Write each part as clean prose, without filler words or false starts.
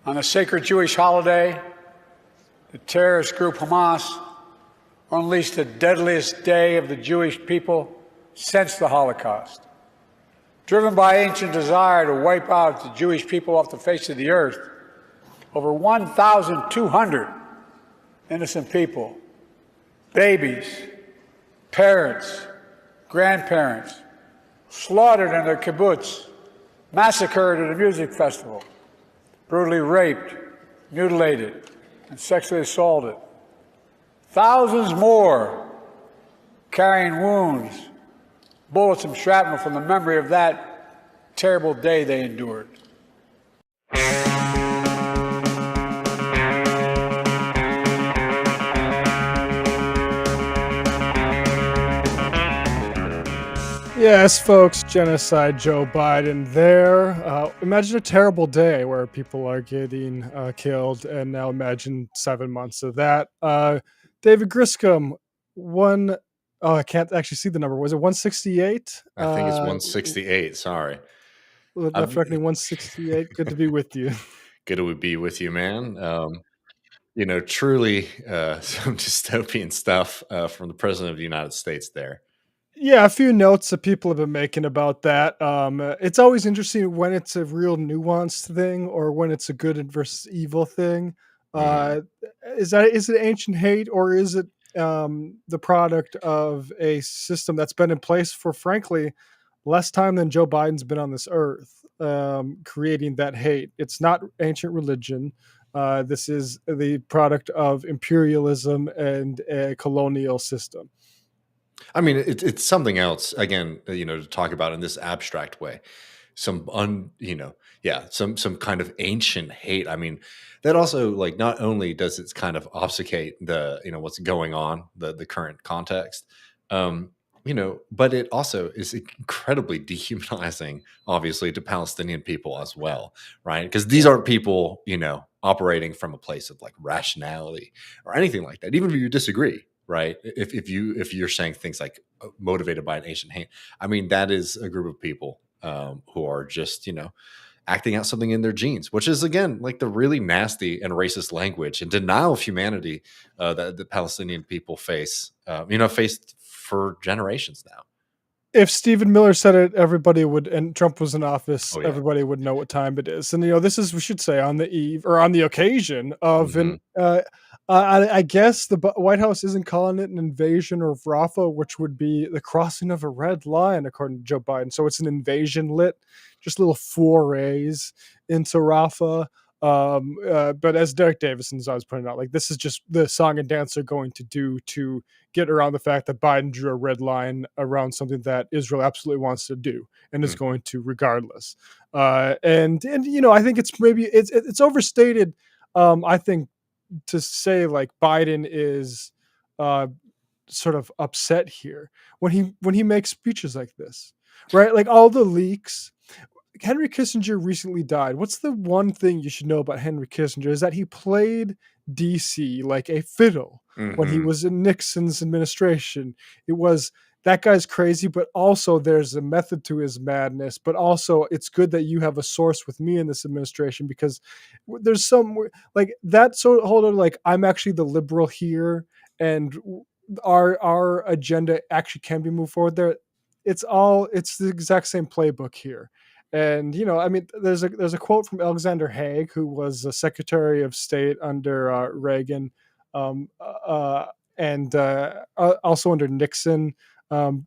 On a sacred Jewish holiday, the terrorist group Hamas unleashed the deadliest day of the Jewish people since the Holocaust. Driven by ancient desire to wipe out the Jewish people off the face of the earth, over 1,200 innocent people, babies, parents, grandparents, slaughtered in their kibbutz, massacred at a music festival, brutally raped, mutilated, and sexually assaulted. Thousands more carrying wounds, bullets and shrapnel from the memory of that terrible day they endured. Yes, folks, genocide Joe Biden there. Imagine a terrible day where people are getting killed, and now imagine 7 months of that. David Griscom, I can't actually see the number. Was it 168? I think it's 168, sorry. Left reckoning 168. Good to be with you. Good to be with you, man. Truly some dystopian stuff from the President of the United States there. Yeah, a few notes that people have been making about that. It's always interesting when it's a real nuanced thing or when it's a good versus evil thing. Is it ancient hate, or is it the product of a system that's been in place for, frankly, less time than Joe Biden's been on this earth, creating that hate? It's not ancient religion. This is the product of imperialism and a colonial system. I mean, it's something else, again, to talk about in this abstract way. Some kind of ancient hate. I mean, that also, like, not only does it kind of obfuscate the, what's going on, the current context, but it also is incredibly dehumanizing, obviously, to Palestinian people as well, right? Because these aren't people, operating from a place of like rationality or anything like that, even if you disagree. Right. If you're saying things like motivated by an ancient hate, I mean, that is a group of people who are just, acting out something in their genes, which is, again, like the really nasty and racist language and denial of humanity that the Palestinian people faced for generations now. If Stephen Miller said it, everybody would, and Trump was in office, everybody would know what time it is. And, this is, we should say, on the eve or on the occasion of I guess the White House isn't calling it an invasion of Rafah, which would be the crossing of a red line, according to Joe Biden. So it's an invasion lit, just little forays into Rafah. But as Derek Davison is always pointing out, like, this is just the song and dance are going to do to get around the fact that Biden drew a red line around something that Israel absolutely wants to do and is going to regardless. And I think it's overstated. I think, to say like Biden is sort of upset here when he makes speeches like this, right? Like, all the leaks. Henry Kissinger recently died. What's the one thing you should know about Henry Kissinger is that he played DC like a fiddle when he was in Nixon's administration. It was, that guy's crazy, but also there's a method to his madness. But also, it's good that you have a source with me in this administration, because there's some like that sort of hold on, like, I'm actually the liberal here, and our agenda actually can be moved forward there. It's the exact same playbook here. And, I mean, there's a quote from Alexander Haig, who was a Secretary of State under Reagan, and also under Nixon,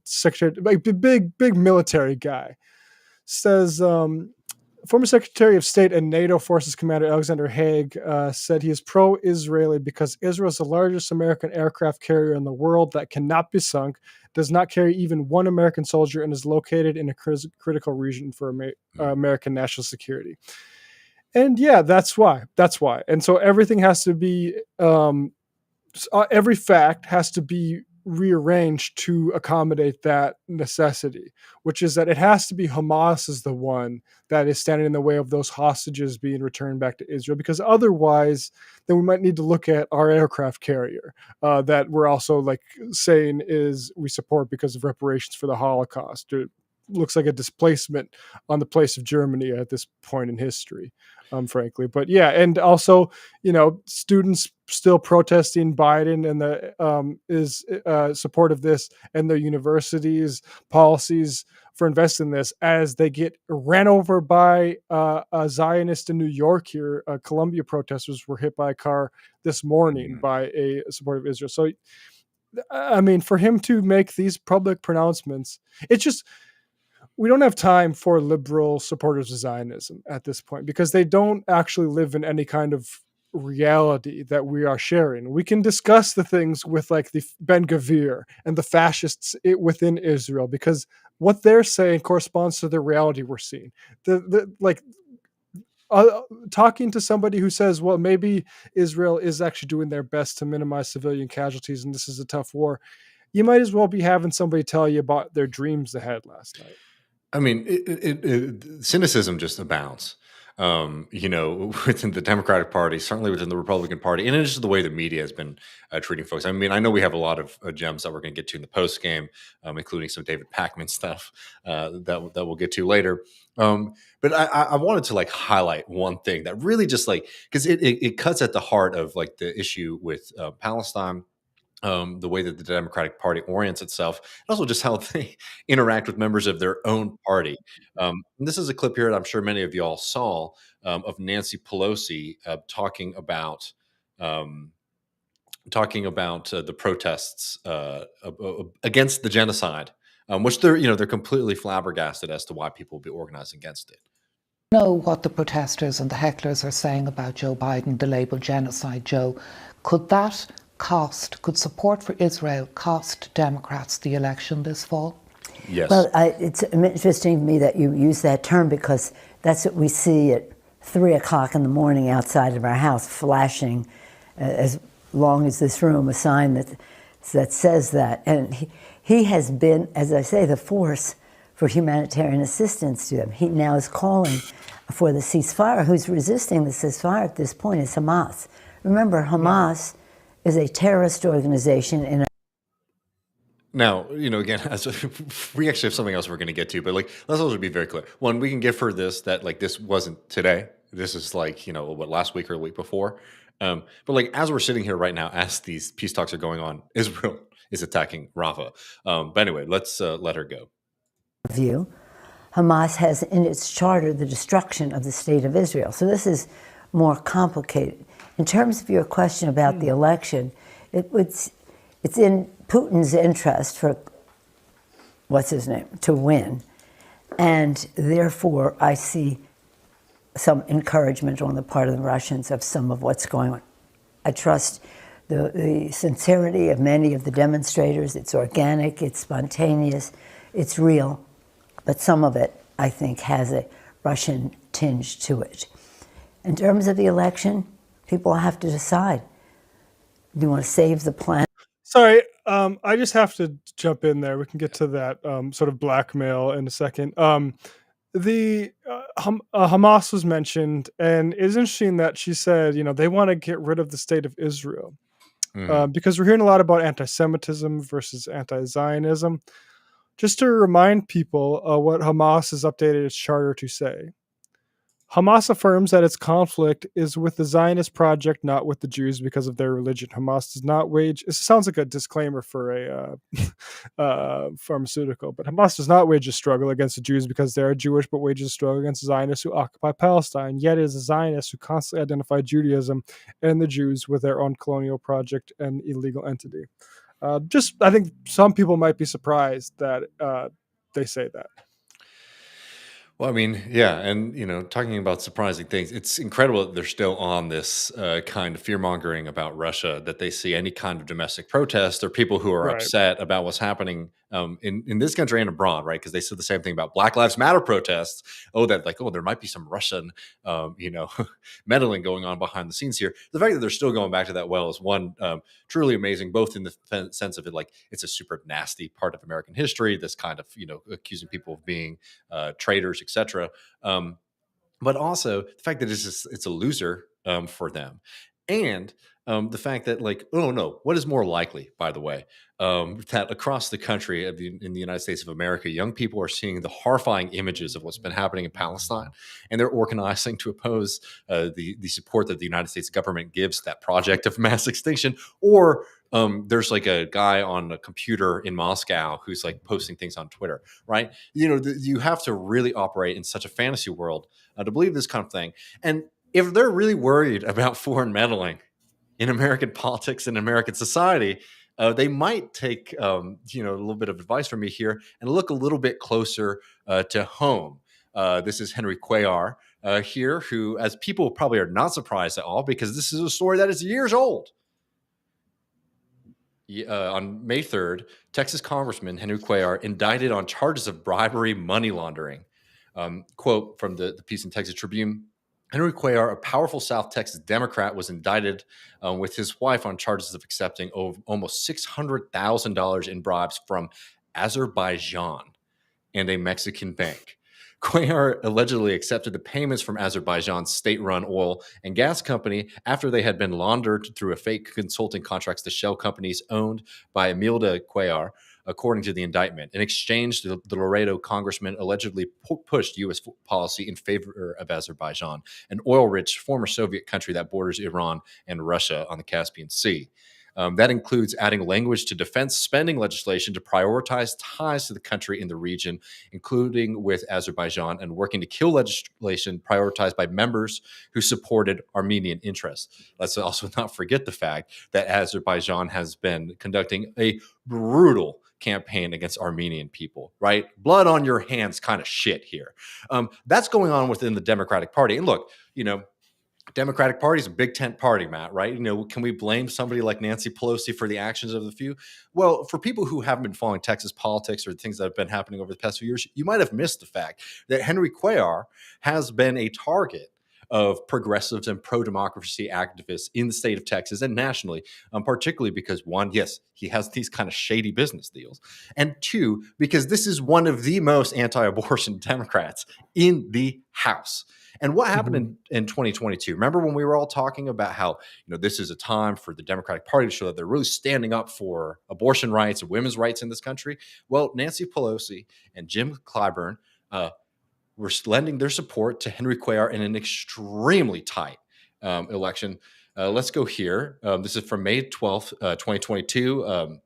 secretary, like big military guy, says, former Secretary of State and NATO Forces Commander Alexander Haig said he is pro-Israeli because Israel is the largest American aircraft carrier in the world that cannot be sunk, does not carry even one American soldier, and is located in a critical region for American national security. And yeah, that's why. And so everything has to be, every fact has to be rearranged to accommodate that necessity, which is that it has to be Hamas is the one that is standing in the way of those hostages being returned back to Israel, because otherwise then we might need to look at our aircraft carrier that we're also like saying is we support because of reparations for the Holocaust. looks like a displacement on the place of Germany at this point in history, frankly. But yeah, and also, students still protesting Biden and the is support of this, and the universities' policies for investing in this, as they get ran over by a Zionist in New York here. Columbia protesters were hit by a car this morning by a supporter of Israel. So, I mean, for him to make these public pronouncements, it's just, we don't have time for liberal supporters of Zionism at this point, because they don't actually live in any kind of reality that we are sharing. We can discuss the things with like the Ben Gvir and the fascists within Israel, because what they're saying corresponds to the reality we're seeing. Talking to somebody who says, well, maybe Israel is actually doing their best to minimize civilian casualties and this is a tough war, you might as well be having somebody tell you about their dreams they had last night. I mean, cynicism just abounds. Within the Democratic Party, certainly within the Republican Party, and it's just the way the media has been treating folks. I mean, I know we have a lot of gems that we're going to get to in the post game, including some David Pakman stuff that we'll get to later. But I wanted to like highlight one thing that really just like, because it cuts at the heart of like the issue with Palestine. The way that the Democratic Party orients itself, and also just how they interact with members of their own party. And this is a clip here that I'm sure many of y'all saw of Nancy Pelosi um, talking about the protests against the genocide, which they're completely flabbergasted as to why people will be organizing against it. Know what the protesters and the hecklers are saying about Joe Biden, the label genocide, Joe. Could support for Israel cost Democrats the election this fall? Yes. Well, it's interesting to me that you use that term, because that's what we see at 3 o'clock in the morning outside of our house, flashing as long as this room, a sign that says that. And he has been, as I say, the force for humanitarian assistance to them. He now is calling for the ceasefire. Who's resisting the ceasefire at this point is Hamas. Remember, Hamas is a terrorist organization. Now, again, we actually have something else we're going to get to, but like, let's also be very clear. One, we can give her this, that like this wasn't today. This is like, last week or the week before. But like, as we're sitting here right now, as these peace talks are going on, Israel is attacking Rafah. But anyway, let's let her go. View, Hamas has in its charter the destruction of the state of Israel. So this is more complicated. In terms of your question about the election, it's in Putin's interest for, to win. And therefore, I see some encouragement on the part of the Russians of some of what's going on. I trust the sincerity of many of the demonstrators. It's organic, it's spontaneous, it's real. But some of it, I think, has a Russian tinge to it. In terms of the election, people have to decide. Do you want to save the planet? Sorry, I just have to jump in there. We can get to that sort of blackmail in a second. The Hamas was mentioned, and it's interesting that she said, they want to get rid of the state of Israel. Because we're hearing a lot about anti-Semitism versus anti-Zionism. Just to remind people what Hamas has updated its charter to say. Hamas affirms that its conflict is with the Zionist project, not with the Jews because of their religion. Hamas does not wage, it sounds like a disclaimer for a pharmaceutical, but Hamas does not wage a struggle against the Jews because they are Jewish, but wages a struggle against the Zionists who occupy Palestine. Yet it is the Zionists who constantly identify Judaism and the Jews with their own colonial project and illegal entity. I think some people might be surprised that they say that. Well, I mean, yeah, and talking about surprising things, it's incredible that they're still on this kind of fear mongering about Russia. That they see any kind of domestic protest or people who are upset about what's happening in this country and abroad, right? Because they said the same thing about Black Lives Matter protests. There might be some Russian, meddling going on behind the scenes here. The fact that they're still going back to that well is one truly amazing, both in the sense of it, like it's a super nasty part of American history. This kind of accusing people of being traitors, etc. But also the fact that it's a loser for them. And The fact that, like, oh no, what is more likely, by the way, that across the country in the United States of America, young people are seeing the horrifying images of what's been happening in Palestine, and they're organizing to oppose the support that the United States government gives that project of mass extinction. Or there's like a guy on a computer in Moscow who's like posting things on Twitter, right? You have to really operate in such a fantasy world to believe this kind of thing. And if they're really worried about foreign meddling in American politics and American society, they might take a little bit of advice from me here and look a little bit closer to home. This is Henry Cuellar here, who, as people probably are not surprised at all, because this is a story that is years old. On May 3rd, Texas Congressman Henry Cuellar indicted on charges of bribery, money laundering. Quote from the piece in Texas Tribune: Henry Cuellar, a powerful South Texas Democrat, was indicted with his wife on charges of accepting almost $600,000 in bribes from Azerbaijan and a Mexican bank. Cuellar allegedly accepted the payments from Azerbaijan's state-run oil and gas company after they had been laundered through a fake consulting contracts to shell companies owned by Imelda Cuellar, according to the indictment. In exchange, the Laredo congressman allegedly pushed U.S. policy in favor of Azerbaijan, an oil-rich former Soviet country that borders Iran and Russia on the Caspian Sea. That includes adding language to defense spending legislation to prioritize ties to the country in the region, including with Azerbaijan, and working to kill legislation prioritized by members who supported Armenian interests. Let's also not forget the fact that Azerbaijan has been conducting a brutal campaign against Armenian people, right? Blood on your hands kind of shit here. That's going on within the Democratic Party. And look, Democratic Party is a big tent party, Matt, right? Can we blame somebody like Nancy Pelosi for the actions of the few? Well, for people who haven't been following Texas politics or things that have been happening over the past few years, you might have missed the fact that Henry Cuellar has been a target of progressives and pro-democracy activists in the state of Texas and nationally, particularly because, one, yes, he has these kind of shady business deals, and two, because this is one of the most anti-abortion Democrats in the House. And what happened in 2022? Remember when we were all talking about how this is a time for the Democratic Party to show that they're really standing up for abortion rights and women's rights in this country? Well, Nancy Pelosi and Jim Clyburn were lending their support to Henry Cuellar in an extremely tight election. Let's go here. This is from May 12th, 2022.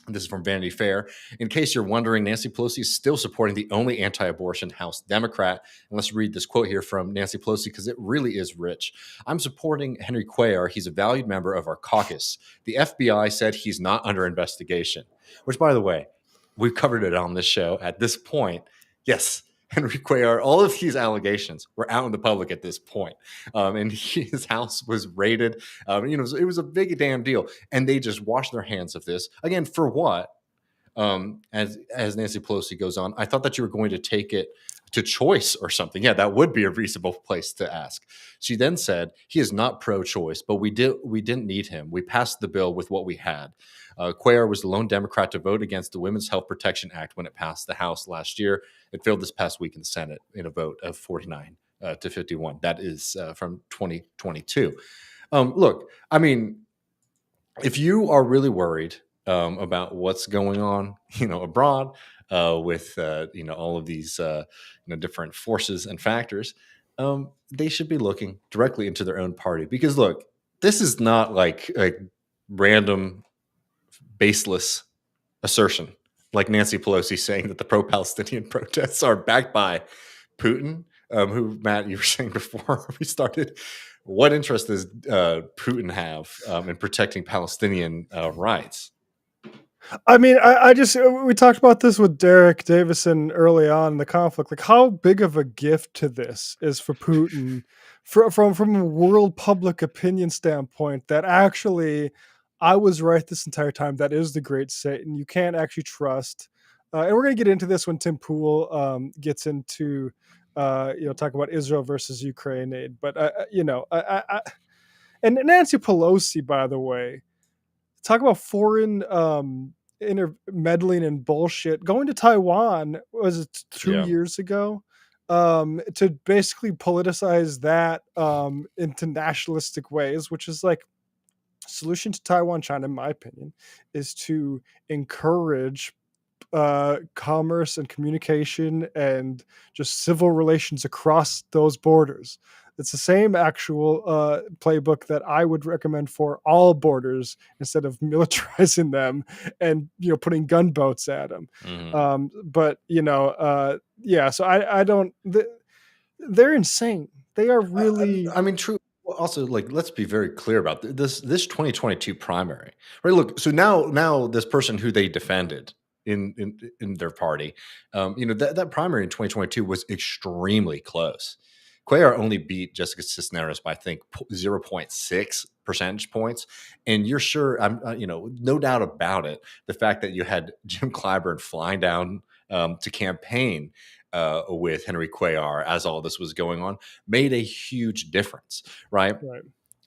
This is from Vanity Fair. In case you're wondering, Nancy Pelosi is still supporting the only anti-abortion House Democrat. And let's read this quote here from Nancy Pelosi because it really is rich. I'm supporting Henry Cuellar. He's a valued member of our caucus. The FBI said he's not under investigation, which, by the way, we've covered it on this show at this point. Yes, Henry Cuellar, all of these allegations were out in the public at this point. And his house was raided. It was a big damn deal. And they just washed their hands of this. Again, for what? As Nancy Pelosi goes on, I thought that you were going to take it to choice or something. Yeah, that would be a reasonable place to ask. She then said, he is not pro-choice, but we didn't need him. We passed the bill with what we had. Cuellar was the lone Democrat to vote against the Women's Health Protection Act when it passed the House last year. It failed this past week in the Senate in a vote of 49 to 51. That is from 2022. Look, I mean, if you are really worried about what's going on, abroad with all of these different forces and factors, they should be looking directly into their own party. Because look, this is not like a random, baseless assertion like Nancy Pelosi saying that the pro-Palestinian protests are backed by Putin, who, Matt, you were saying before we started. What interest does Putin have in protecting Palestinian rights? I mean, we talked about this with Derek Davison early on in the conflict. Like, how big of a gift to this is for Putin from a world public opinion standpoint that actually I was right this entire time. That is the great Satan. You can't actually trust. And we're going to get into this when Tim Pool gets into, talk about Israel versus Ukraine aid. But, and Nancy Pelosi, by the way, talk about foreign meddling and bullshit. Going to Taiwan, was it 2 years ago, to basically politicize that into nationalistic ways, which is like, solution to Taiwan, China, in my opinion, is to encourage commerce and communication and just civil relations across those borders. It's the same actual playbook that I would recommend for all borders instead of militarizing them and putting gunboats at them. But yeah. So I don't. They're insane. They are really. I mean, true. Also, like, let's be very clear about this 2022 primary, right? Look, so now this person who they defended in their party, that primary in 2022 was extremely close. Cuellar only beat Jessica Cisneros by, I think, 0.6 percentage points, and you're sure, no doubt about it, the fact that you had Jim Clyburn flying down to campaign with Henry Cuellar as all this was going on made a huge difference, right? Right.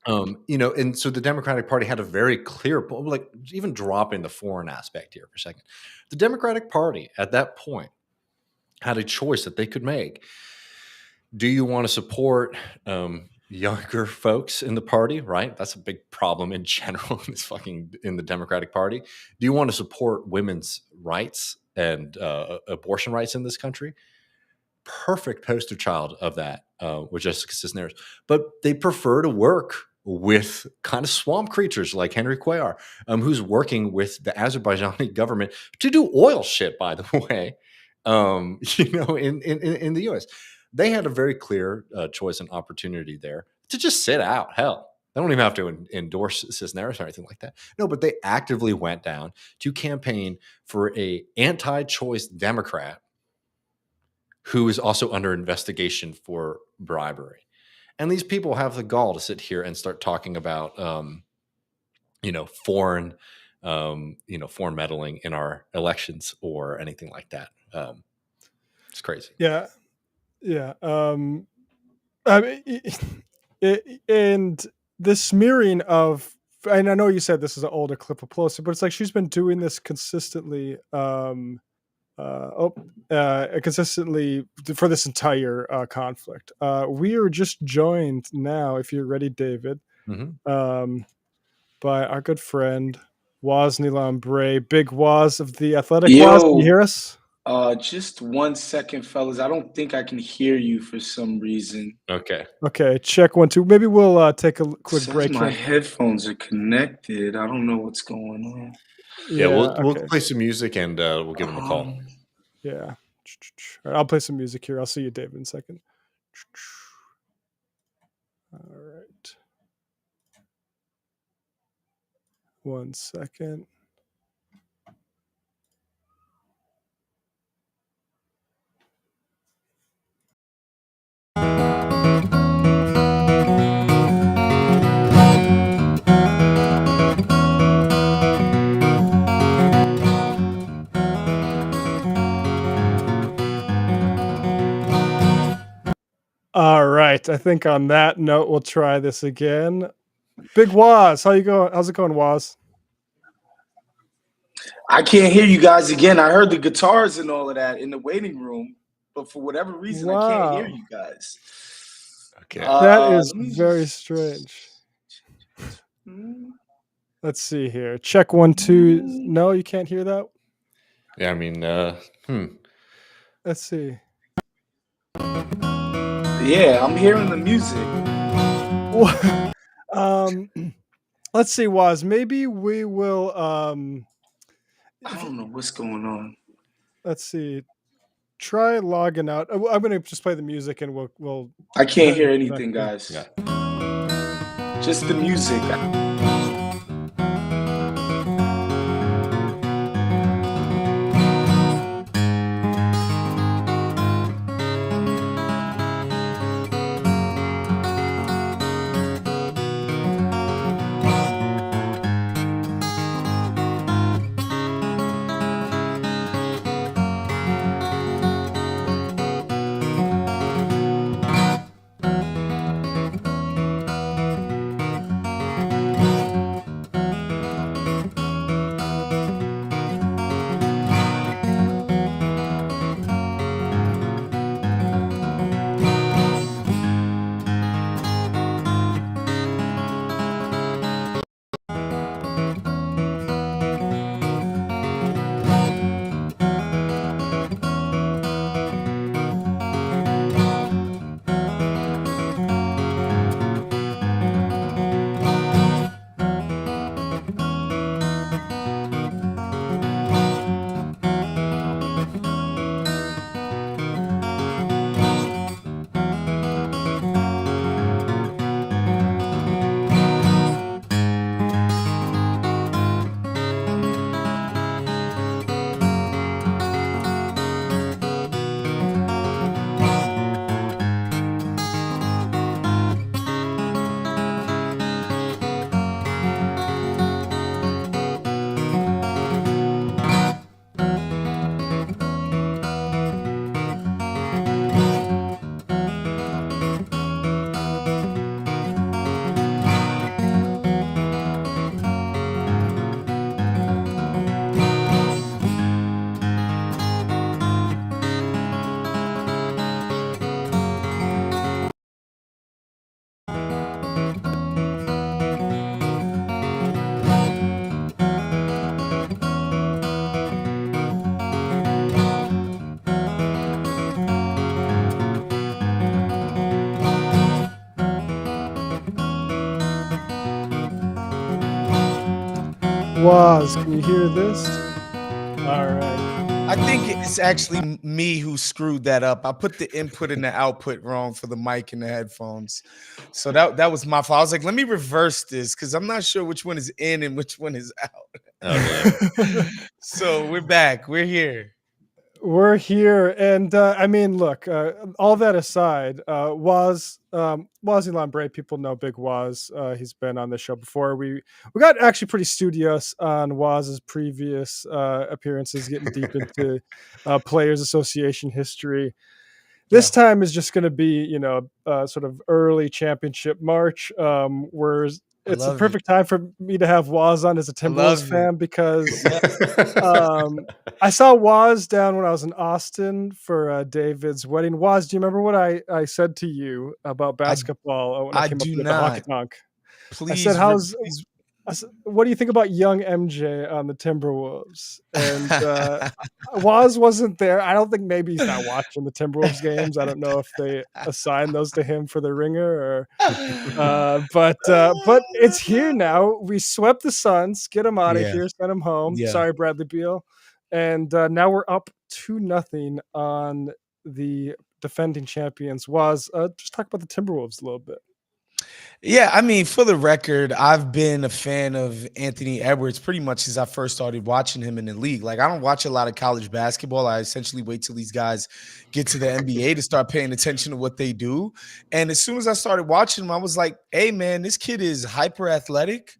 And so the Democratic Party had a very clear, like, even dropping the foreign aspect here for a second, the Democratic Party at that point had a choice that they could make. Do you want to support younger folks in the party, right? That's a big problem in general in the Democratic Party. Do you want to support women's rights and abortion rights in this country? Perfect poster child of that with Jessica Cisneros. But they prefer to work with kind of swamp creatures like Henry Cuellar, who's working with the Azerbaijani government to do oil shit, by the way, in the U.S. They had a very clear choice and opportunity there to just sit out. Hell, they don't even have to endorse Cisneros or anything like that. No, but they actively went down to campaign for a anti-choice Democrat who is also under investigation for bribery. And these people have the gall to sit here and start talking about, foreign meddling in our elections or anything like that. It's crazy. Yeah. Yeah. I mean, and the smearing of, and I know you said this is an older clip of Pelosi, but it's like she's been doing this consistently, consistently for this entire conflict. We are just joined now, if you're ready, David, by our good friend Wosny Lambre, Big Woz of the Athletic. Woz, can you hear us? Just 1 second, fellas. I don't think I can hear you for some reason. Okay. Check 1 2. Maybe we'll take a quick break. My headphones are connected. I don't know what's going on. Yeah, we'll play some music and we'll give them a call. Yeah. All right, I'll play some music here. I'll see you, David, in a second. All right. 1 second. All right. I think on that note, we'll try this again. Big Woz, how you going? How's it going, Woz? I can't hear you guys again. I heard the guitars and all of that in the waiting room, but for whatever reason, I can't hear you guys. Okay. That is very strange. Let's see here. Check 1 2. No, you can't hear that? Yeah, I mean, Let's see. Yeah, I'm hearing the music. Let's see, Woz. Maybe we will. I don't know what's going on. Let's see. Try logging out. I'm gonna just play the music and we'll. I can't hear anything, guys. Yeah. Just the music. Was, can you hear this? All right. I think it's actually me who screwed that up. I put the input and the output wrong for the mic and the headphones. So that was my fault. I was like, let me reverse this because I'm not sure which one is in and which one is out. Oh, So we're back. We're here. We're here, and I mean, look. All that aside, Wosny Lambre, people know Big Woz. He's been on the show before. We got actually pretty studious on Woz's previous appearances, getting deep into Players Association history. This time is just going to be, sort of early championship March, where it's the perfect time for me to have Woz on as a Timberwolves fan because I saw Woz down when I was in Austin for David's wedding. Woz, do you remember what I said to you about basketball when I came up with the honky tonk? Please, I said, what do you think about young MJ on the Timberwolves? And Woz wasn't there. I don't think maybe he's not watching the Timberwolves games. I don't know if they assigned those to him for the ringer but it's here now. We swept the Suns, get them out of here, send them home. Sorry, Bradley Beal. And now we're up 2-0 on the defending champions. Woz, just talk about the Timberwolves a little bit. Yeah, I mean, for the record, I've been a fan of Anthony Edwards pretty much since I first started watching him in the league. Like, I don't watch a lot of college basketball. I essentially wait till these guys get to the NBA to start paying attention to what they do. And as soon as I started watching him, I was like, hey, man, this kid is hyper athletic.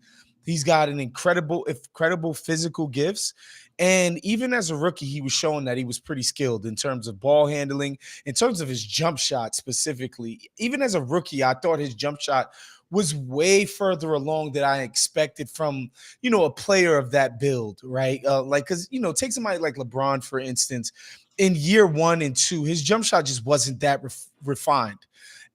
He's got an incredible physical gifts. And even as a rookie, he was showing that he was pretty skilled in terms of ball handling, in terms of his jump shot specifically. Even as a rookie, I thought his jump shot was way further along than I expected from, a player of that build, right? Because, take somebody like LeBron, for instance, in year 1 and 2, his jump shot just wasn't that refined.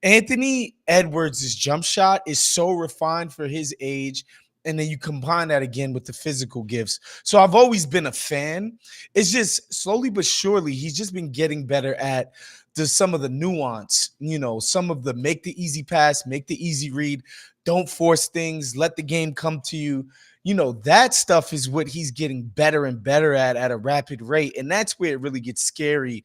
Anthony Edwards' jump shot is so refined for his age. And then you combine that again with the physical gifts. So I've always been a fan. It's just slowly but surely, he's just been getting better at some of the nuance, some of the make the easy pass, make the easy read, don't force things, let the game come to you. That stuff is what he's getting better and better at a rapid rate. And that's where it really gets scary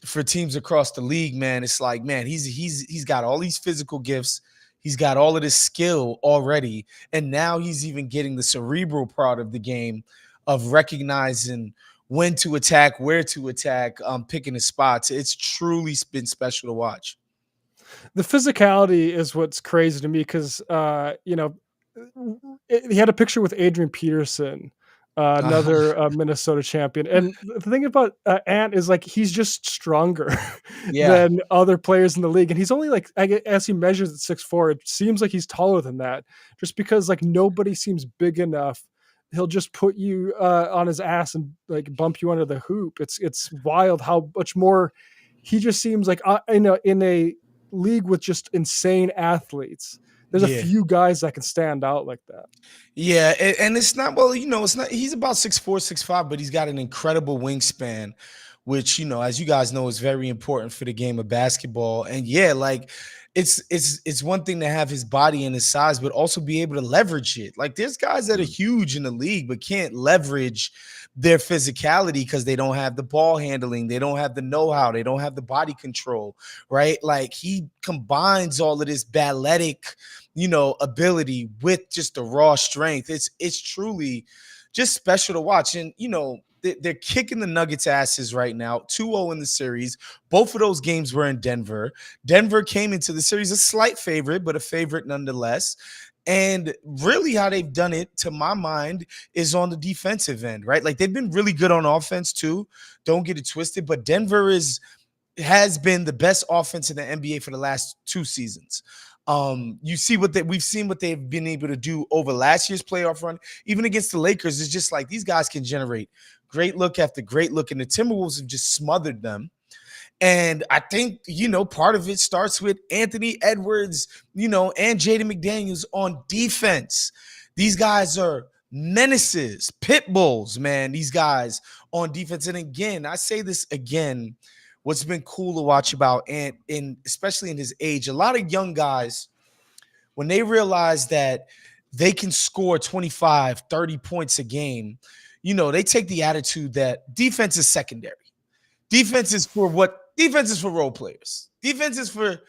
for teams across the league, man. It's like, man, he's got all these physical gifts. He's got all of this skill already, and now he's even getting the cerebral part of the game of recognizing when to attack, where to attack, picking his spots. It's truly been special to watch. The physicality is what's crazy to me because, he had a picture with Adrian Peterson, another Minnesota champion. And the thing about Ant is like he's just stronger than other players in the league. And he's only like, as he measures at 6'4", it seems like he's taller than that just because like nobody seems big enough. He'll just put you on his ass and like bump you under the hoop. It's wild how much more he just seems like in a league with just insane athletes. There's a few guys that can stand out like that. Yeah, and it's not, it's not, he's about 6'4", 6'5", but he's got an incredible wingspan, which, as you guys know, is very important for the game of basketball. And like it's one thing to have his body and his size, but also be able to leverage it. Like there's guys that are huge in the league, but can't leverage their physicality because they don't have the ball handling, they don't have the know-how, they don't have the body control, right? Like he combines all of this balletic, ability with just the raw strength. It's truly just special to watch. And, they're kicking the Nuggets' asses right now, 2-0 in the series. Both of those games were in Denver. Denver came into the series a slight favorite, but a favorite nonetheless. And really how they've done it, to my mind, is on the defensive end, right? Like they've been really good on offense too. Don't get it twisted, but Denver has been the best offense in the NBA for the last 2 seasons. You see we've seen what they've been able to do over last year's playoff run, even against the Lakers. It's just like these guys can generate great look after great look, and the Timberwolves have just smothered them. And I think, part of it starts with Anthony Edwards, and Jaden McDaniels on defense. These guys are menaces, pit bulls, man, these guys on defense. And again, I say this again, what's been cool to watch about Ant, especially in his age, a lot of young guys, when they realize that they can score 25, 30 points a game. They take the attitude that defense is secondary. Defense is for role players. Defense is for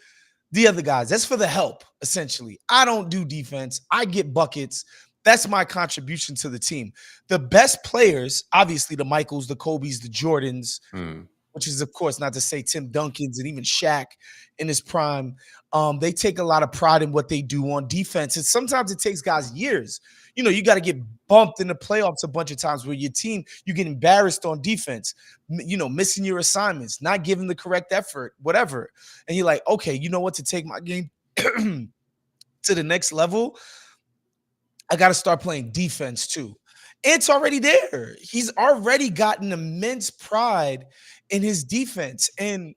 the other guys. That's for the help, essentially. I don't do defense. I get buckets. That's my contribution to the team. The best players, obviously the Michaels, the Kobes, the Jordans, which is, of course, not to say Tim Duncan's and even Shaq in his prime. They take a lot of pride in what they do on defense. And sometimes it takes guys years. You got to get bumped in the playoffs a bunch of times where your team, you get embarrassed on defense, missing your assignments, not giving the correct effort, whatever. And you're like, okay, you know what? To take my game to the next level, I got to start playing defense too. It's already there. He's already gotten immense pride in his defense. And,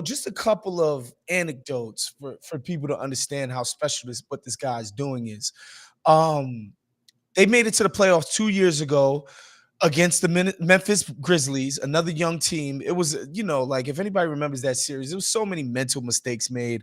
just a couple of anecdotes for people to understand how special what this guy's doing is. They made it to the playoffs 2 years ago against the Memphis Grizzlies, another young team. It was, if anybody remembers that series, there was so many mental mistakes made.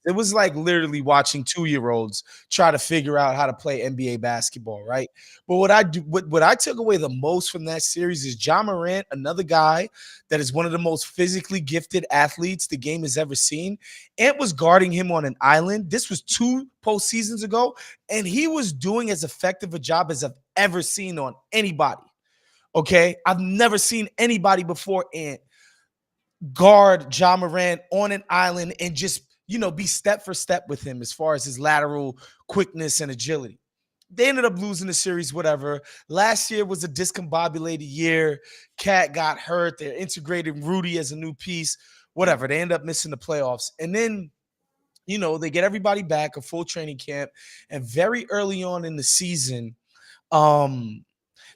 It was like literally watching 2-year-olds try to figure out how to play NBA basketball, right? But what I took away the most from that series is Ja Morant, another guy that is one of the most physically gifted athletes the game has ever seen. Ant was guarding him on an island. This was 2 postseasons ago, and he was doing as effective a job as I've ever seen on anybody. Okay? I've never seen anybody before Ant guard Ja Morant on an island and just be step for step with him as far as his lateral quickness and agility. They ended up losing the series, whatever. Last year was a discombobulated year. Cat got hurt. They're integrating Rudy as a new piece, whatever. They end up missing the playoffs. And then, they get everybody back, a full training camp. And very early on in the season,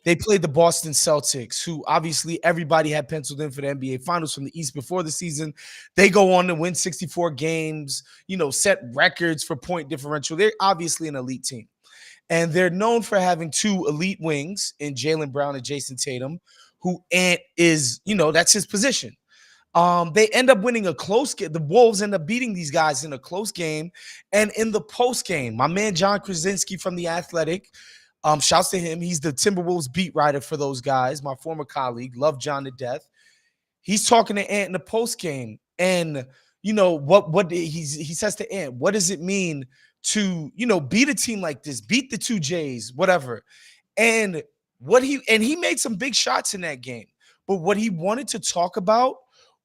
they played the Boston Celtics, who obviously everybody had penciled in for the NBA Finals from the East before the season. They go on to win 64 games, set records for point differential. They're obviously an elite team. And they're known for having 2 elite wings in Jaylen Brown and Jason Tatum, who Ant is, that's his position. They end up winning a close game. The Wolves end up beating these guys in a close game. And in the post game, my man John Krasinski from The Athletic, shouts to him. He's the Timberwolves beat writer for those guys, my former colleague. Love John to death. He's talking to Ant in the post game, and what he says to Ant, what does it mean to beat a team like this, beat the 2 J's, whatever. And he made some big shots in that game. But what he wanted to talk about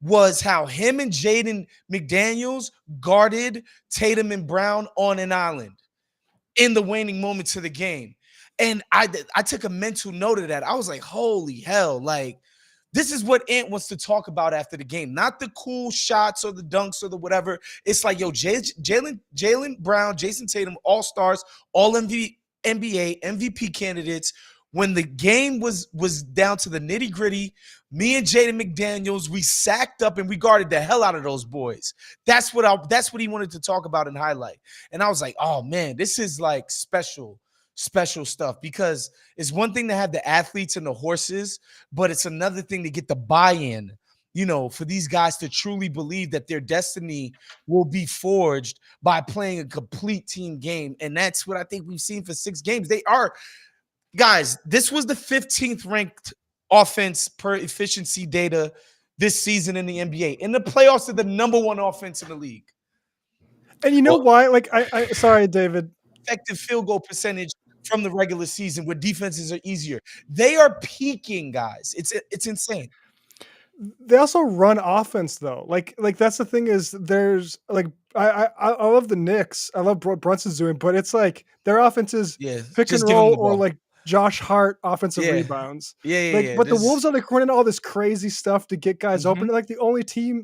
was how him and Jaden McDaniels guarded Tatum and Brown on an island in the waning moments of the game. And I took a mental note of that. I was like, holy hell, like, this is what Ant wants to talk about after the game. Not the cool shots or the dunks or the whatever. It's like, yo, Jaylen Brown, Jason Tatum, all-stars, all-NBA, MVP candidates. When the game was down to the nitty-gritty, me and Jaden McDaniels, we sacked up and we guarded the hell out of those boys. That's what he wanted to talk about and highlight. And I was like, oh, man, this is like special stuff, because it's one thing to have the athletes and the horses, but it's another thing to get the buy-in, for these guys to truly believe that their destiny will be forged by playing a complete team game. And that's what I think we've seen for 6 games. Guys, this was the 15th ranked offense per efficiency data this season in the NBA. In the playoffs, they're the number 1 offense in the league. And why? Like, I sorry, David. Effective field goal percentage from the regular season, where defenses are easier. They are peaking, guys. It's insane. They also run offense though. Like that's the thing, is there's like I love the Knicks. I love what Brunson's doing, but it's like their offense is pick and roll or like Josh Hart offensive rebounds. But the Wolves are like running all this crazy stuff to get guys open. Like the only team,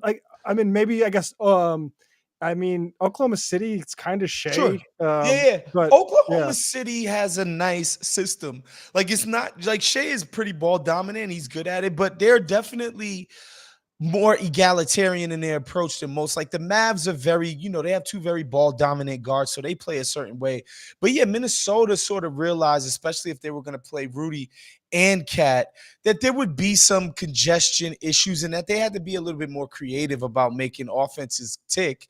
Oklahoma City, it's kind of Shea. Sure. But Oklahoma City has a nice system. Like, it's not like Shea is pretty ball dominant. He's good at it, but they're definitely more egalitarian in their approach than most. Like the Mavs are very, they have 2 very ball dominant guards, so they play a certain way. But yeah, Minnesota sort of realized, especially if they were going to play Rudy and Cat, that there would be some congestion issues and that they had to be a little bit more creative about making offenses tick.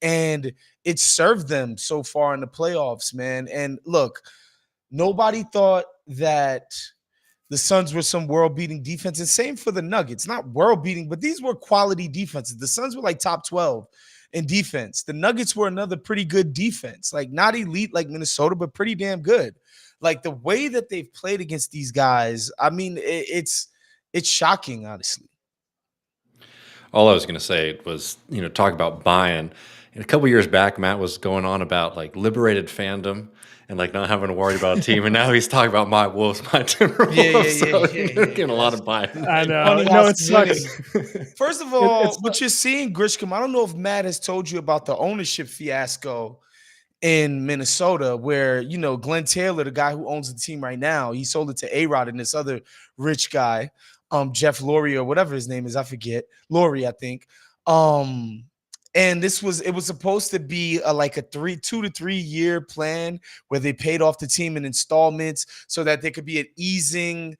And it served them so far in the playoffs, man. And look, nobody thought that the Suns were some world-beating defense. And same for the Nuggets. Not world-beating, but these were quality defenses. The Suns were like top 12 in defense. The Nuggets were another pretty good defense. Like not elite like Minnesota, but pretty damn good. Like the way that they've played against these guys, I mean, it's shocking, honestly. All I was going to say was, talk about buying. And a couple years back, Matt was going on about like liberated fandom and like not having to worry about a team. And now he's talking about my Wolves, my Timberwolves. You're getting a lot of buying. I know. No, it sucks. First of all, what you're seeing, Grisham, I don't know if Matt has told you about the ownership fiasco in Minnesota where, Glenn Taylor, the guy who owns the team right now, he sold it to A-Rod and this other rich guy, Jeff Lurie or whatever his name is. I forget. Lurie, I think. And it was supposed to be like a 2 to 3 year plan where they paid off the team in installments so that there could be an easing,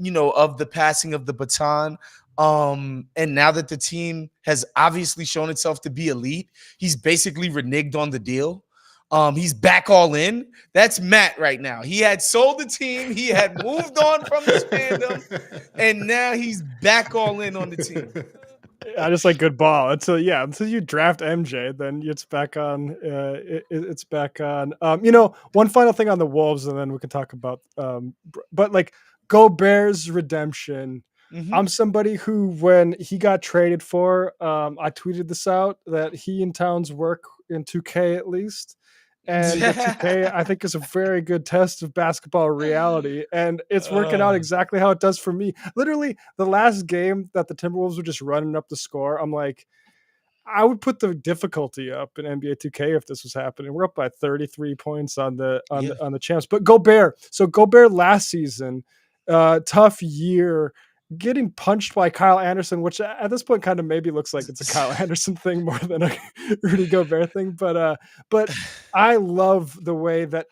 of the passing of the baton. And now that the team has obviously shown itself to be elite, he's basically reneged on the deal. He's back all in. That's Matt right now. He had sold the team. He had moved on from this fandom, and now he's back all in on the team. I just like good ball until you draft MJ, then it's back on. It's back on. One final thing on the Wolves, and then we can talk about. But like Gobert's redemption. Mm-hmm. I'm somebody who, when he got traded for, I tweeted this out that he and Towns work in 2K at least. And the 2K, I think, is a very good test of basketball reality. And it's working out exactly how it does for me. Literally, the last game that the Timberwolves were just running up the score, I'm like, I would put the difficulty up in NBA 2K if this was happening. We're up by 33 points on the champs. But Gobert. So Gobert last season, tough year, getting punched by Kyle Anderson, which at this point kind of maybe looks like it's a Kyle Anderson thing more than a Rudy Gobert thing. But I love the way that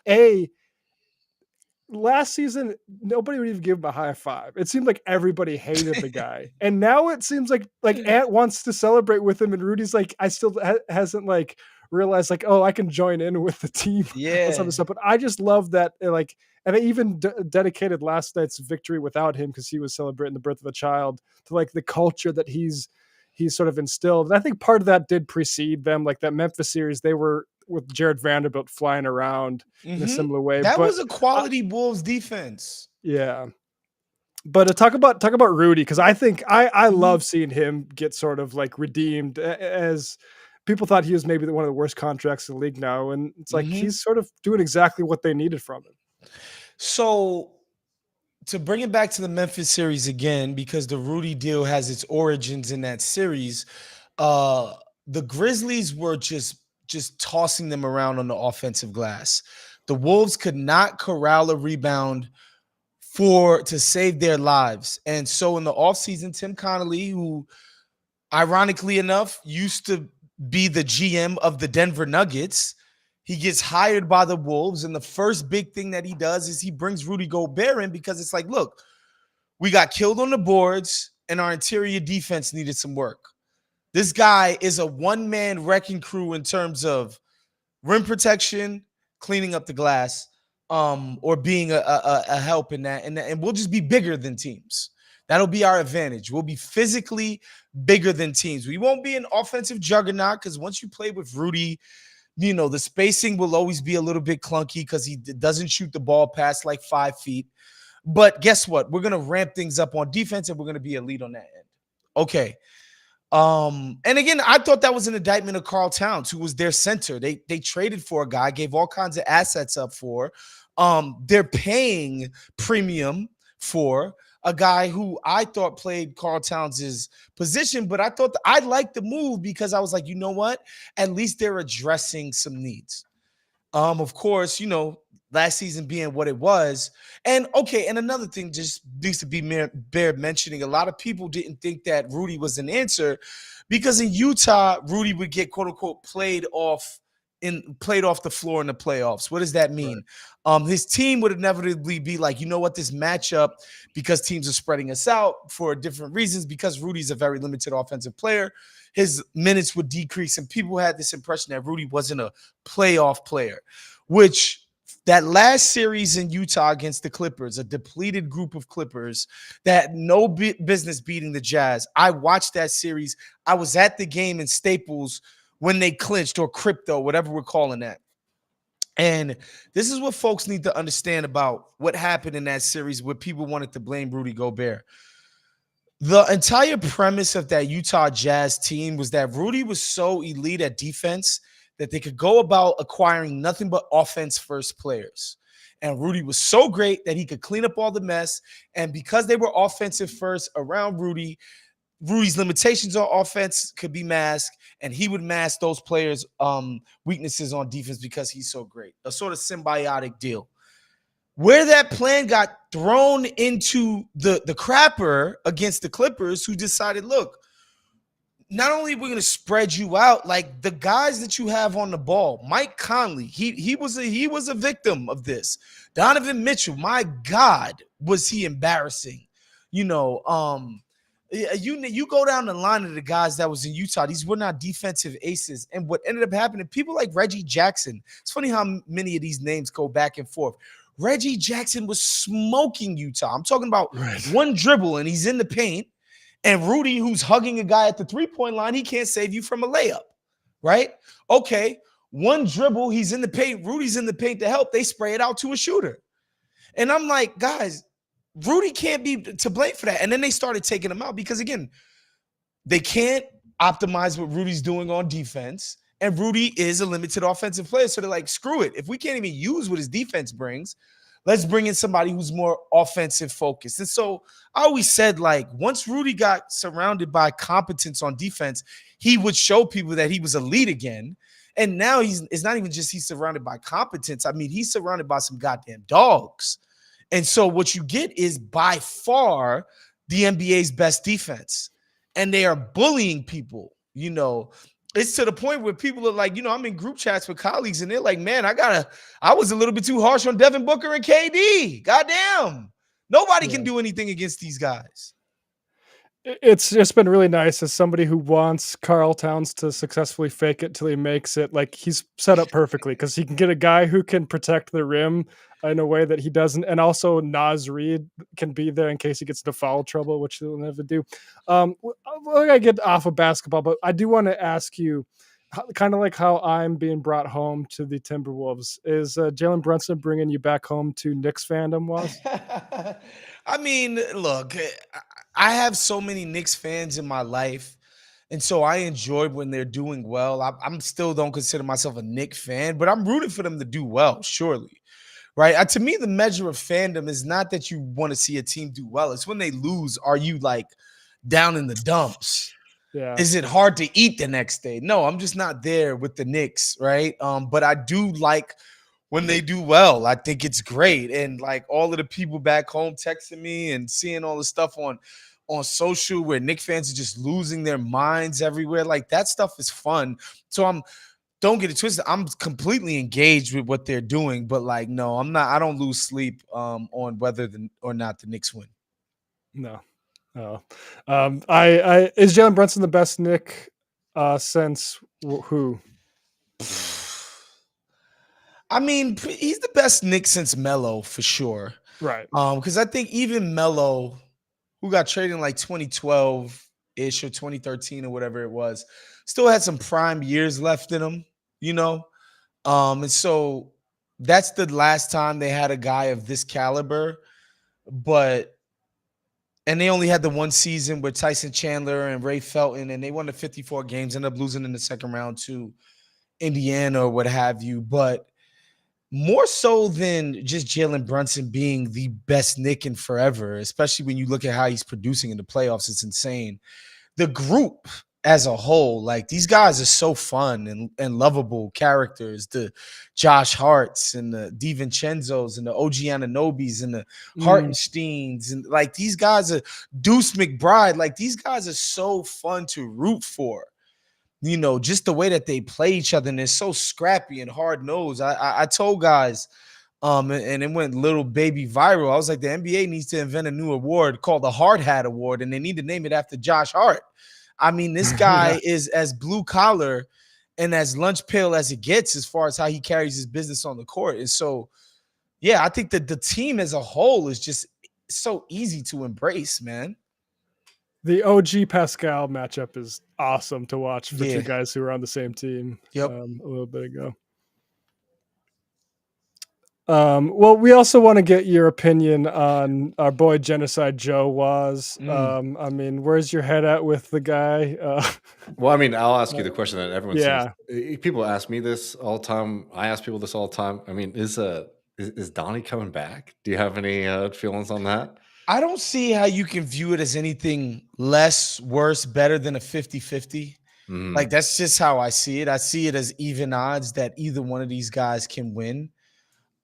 last season, nobody would even give him a high five. It seemed like everybody hated the guy. And now it seems like Ant wants to celebrate with him. And Rudy's like, I still hasn't like realized like, oh, I can join in with the team. Yeah. Some stuff. But I just love that like, and they even dedicated last night's victory without him because he was celebrating the birth of a child to like the culture that he's sort of instilled. And I think part of that did precede them. Like that Memphis series, they were with Jared Vanderbilt flying around in a similar way. That was a quality Wolves defense. Yeah. But talk about Rudy, because I think I love seeing him get sort of like redeemed, as people thought he was maybe one of the worst contracts in the league now. And it's like he's sort of doing exactly what they needed from him. So to bring it back to the Memphis series again, because the Rudy deal has its origins in that series, the Grizzlies were just tossing them around on the offensive glass. The Wolves could not corral a rebound to save their lives. And so in the offseason, Tim Connolly, who ironically enough used to be the GM of the Denver Nuggets, he gets hired by the Wolves, and the first big thing that he does is he brings Rudy Gobert in because it's like, look, we got killed on the boards and our interior defense needed some work. This guy is a one-man wrecking crew in terms of rim protection, cleaning up the glass, or being a help in that. And we'll just be bigger than teams. That'll be our advantage. We'll be physically bigger than teams. We won't be an offensive juggernaut because once you play with Rudy, the spacing will always be a little bit clunky because he doesn't shoot the ball past like 5 feet. But guess what? We're going to ramp things up on defense, and we're going to be elite on that end. Okay. And again, I thought that was an indictment of Karl Towns, who was their center. They traded for a guy, gave all kinds of assets up for. They're paying premium for a guy who I thought played Karl Towns' position, but I thought I liked the move because I was like, you know what? At least they're addressing some needs. Of course, last season being what it was. And okay, and another thing just needs to be bear mentioning. A lot of people didn't think that Rudy was an answer because in Utah, Rudy would get quote unquote played off played off the floor in the playoffs. What does that mean? His team would inevitably be like, you know what, this matchup, because teams are spreading us out for different reasons, because Rudy's a very limited offensive player, his minutes would decrease, and people had this impression that Rudy wasn't a playoff player, which that last series in Utah against the Clippers, a depleted group of Clippers that had no business beating the Jazz. I watched that series. I was at the game in Staples when they clinched, or crypto, whatever we're calling that. And this is what folks need to understand about what happened in that series where people wanted to blame Rudy Gobert. The entire premise of that Utah Jazz team was that Rudy was so elite at defense that they could go about acquiring nothing but offense-first players. And Rudy was so great that he could clean up all the mess. And because they were offensive first around Rudy, Rudy's limitations on offense could be masked, and he would mask those players' weaknesses on defense because he's so great. A sort of symbiotic deal. Where that plan got thrown into the crapper against the Clippers, who decided, look, not only are we going to spread you out, like the guys that you have on the ball, Mike Conley, he was a victim of this. Donovan Mitchell, my God, was he embarrassing? You go down the line of the guys that was in Utah. These were not defensive aces. And what ended up happening, people like Reggie Jackson. It's funny how many of these names go back and forth. Reggie Jackson was smoking Utah. I'm talking about one dribble and he's in the paint. And Rudy, who's hugging a guy at the three-point line, he can't save you from a layup, right? Okay, one dribble, he's in the paint. Rudy's in the paint to help. They spray it out to a shooter. And I'm like, guys, Rudy can't be to blame for that. And then they started taking him out because, again, they can't optimize what Rudy's doing on defense. And Rudy is a limited offensive player. So they're like, screw it. If we can't even use what his defense brings, let's bring in somebody who's more offensive focused. And so I always said, like, once Rudy got surrounded by competence on defense, he would show people that he was elite again. And now it's not even just he's surrounded by competence. I mean, he's surrounded by some goddamn dogs. And so what you get is by far the NBA's best defense. And they are bullying people, It's to the point where people are like, I'm in group chats with colleagues and they're like, man, I was a little bit too harsh on Devin Booker and KD. Goddamn. Nobody can do anything against these guys. It's just been really nice as somebody who wants Karl Towns to successfully fake it till he makes it. Like, he's set up perfectly because he can get a guy who can protect the rim in a way that he doesn't. And also Naz Reid can be there in case he gets into foul trouble, which he'll never do. I get off of basketball, but I do want to ask you, kind of like how I'm being brought home to the Timberwolves, is Jalen Brunson bringing you back home to Knicks fandom, Was? I mean, look, I have so many Knicks fans in my life, and so I enjoy when they're doing well. I'm still don't consider myself a Knicks fan, but I'm rooting for them to do well, surely. Right? To me, the measure of fandom is not that you want to see a team do well. It's when they lose, are you like down in the dumps? Yeah. Is it hard to eat the next day? No, I'm just not there with the Knicks, right? But I do like when they do well. I think it's great. And like all of the people back home texting me and seeing all the stuff on social where Knicks fans are just losing their minds everywhere. Like, that stuff is fun. So don't get it twisted. I'm completely engaged with what they're doing, but like, no, I'm not. I don't lose sleep on whether or not the Knicks win. No. Is Jalen Brunson the best Knick since who? I mean, he's the best Knick since Melo for sure. Right. Because I think even Melo, who got traded in like 2012-ish or 2013 or whatever it was, still had some prime years left in him, And so that's the last time they had a guy of this caliber. And they only had the one season with Tyson Chandler and Ray Felton, and they won the 54 games, ended up losing in the second round to Indiana or what have you. But more so than just Jalen Brunson being the best Knick in forever, especially when you look at how he's producing in the playoffs, it's insane. The group as a whole, like, these guys are so fun and lovable characters. The Josh Harts and the DiVincenzos and the OG Ananobis and the Hartensteins. And like, these guys are Deuce McBride. Like, these guys are so fun to root for. just the way that they play each other, and they're so scrappy and hard nosed. I told guys, and it went little baby viral. I was like, the NBA needs to invent a new award called the Hard Hat Award, and they need to name it after Josh Hart. I mean, this guy is as blue collar and as lunch pail as it gets as far as how he carries his business on the court. And so, yeah, I think that the team as a whole is just so easy to embrace, man. The OG Pascal matchup is awesome to watch for Yeah. two guys who are on the same team. Yep. A little bit ago. Well, we also want to get your opinion on our boy Genocide Joe Was. I mean, where's your head at with the guy? Well, I mean, I'll ask you the question that everyone yeah. says. People ask me this all the time. I ask people this all the time. I mean, is Donnie coming back? Do you have any feelings on that? I don't see how you can view it as anything less, worse, better than a 50-50. Like, that's just how I see it. I see it as even odds that either one of these guys can win.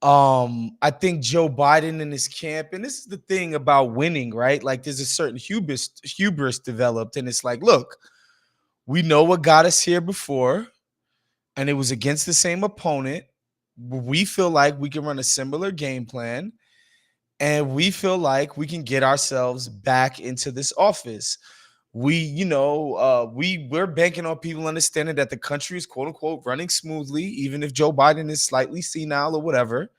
I think Joe Biden and his camp, and this is the thing about winning, right? Like, there's a certain hubris developed, and it's like, look, we know what got us here before, and it was against the same opponent. We feel like we can run a similar game plan, and we feel like we can get ourselves back into this office. We're banking on people understanding that the country is quote unquote running smoothly, even if Joe Biden is slightly senile or whatever,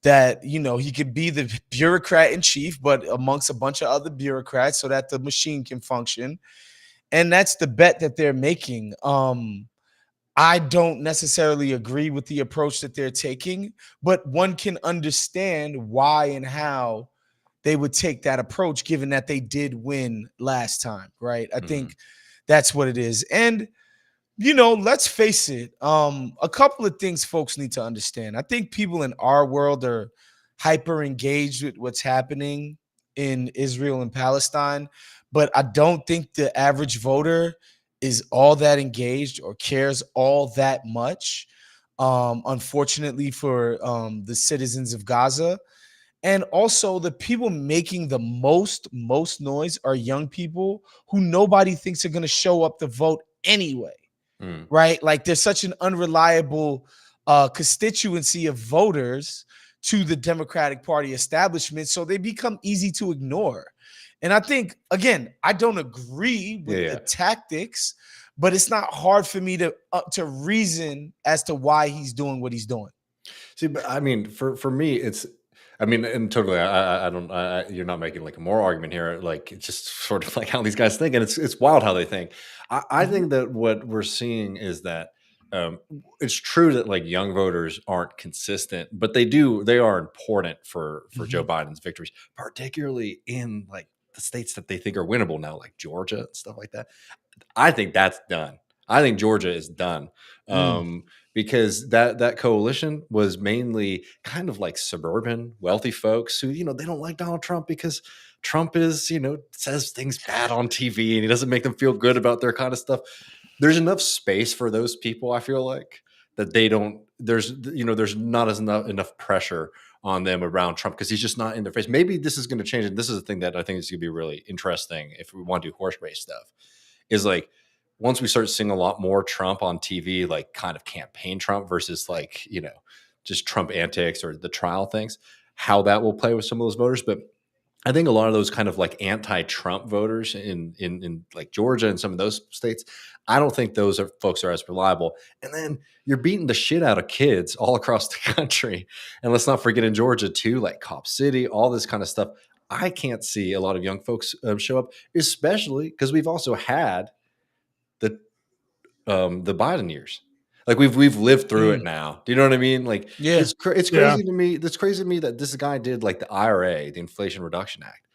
that, he could be the bureaucrat in chief, but amongst a bunch of other bureaucrats so that the machine can function. And that's the bet that they're making. I don't necessarily agree with the approach that they're taking, but one can understand why and how they would take that approach, given that they did win last time, right? I think that's what it is. And, let's face it, a couple of things folks need to understand. I think people in our world are hyper engaged with what's happening in Israel and Palestine, but I don't think the average voter is all that engaged or cares all that much, unfortunately for the citizens of Gaza. And also, the people making the most noise are young people who nobody thinks are going to show up to vote anyway, right? Like, there's such an unreliable constituency of voters to the Democratic Party establishment, so they become easy to ignore. And I think, again, I don't agree with the tactics, but it's not hard for me to reason as to why he's doing what he's doing. See, but I mean, for me, and totally, you're not making like a moral argument here. Like, it's just sort of like how these guys think, and it's wild how they think. I think that what we're seeing is that it's true that like young voters aren't consistent, but they are important for Joe Biden's victories, particularly in like the states that they think are winnable now, like Georgia and stuff like that. I think that's done. I think Georgia is done. Because that coalition was mainly kind of like suburban wealthy folks who, they don't like Donald Trump because Trump is, says things bad on TV and he doesn't make them feel good about their kind of stuff. There's enough space for those people, I feel like, that there's not enough pressure on them around Trump because he's just not in their face. Maybe this is going to change. And this is the thing that I think is going to be really interesting if we want to do horse race stuff, is like, once we start seeing a lot more Trump on TV, like kind of campaign Trump versus like, just Trump antics or the trial things, how that will play with some of those voters. But I think a lot of those kind of like anti-Trump voters in like Georgia and some of those states, I don't think those folks are as reliable. And then you're beating the shit out of kids all across the country. And let's not forget in Georgia too, like Cop City, all this kind of stuff. I can't see a lot of young folks show up, especially because we've also had the Biden years. Like we've lived through it now. Do you know what I mean? Like, it's crazy to me. That's crazy to me that this guy did like the IRA, the Inflation Reduction Act,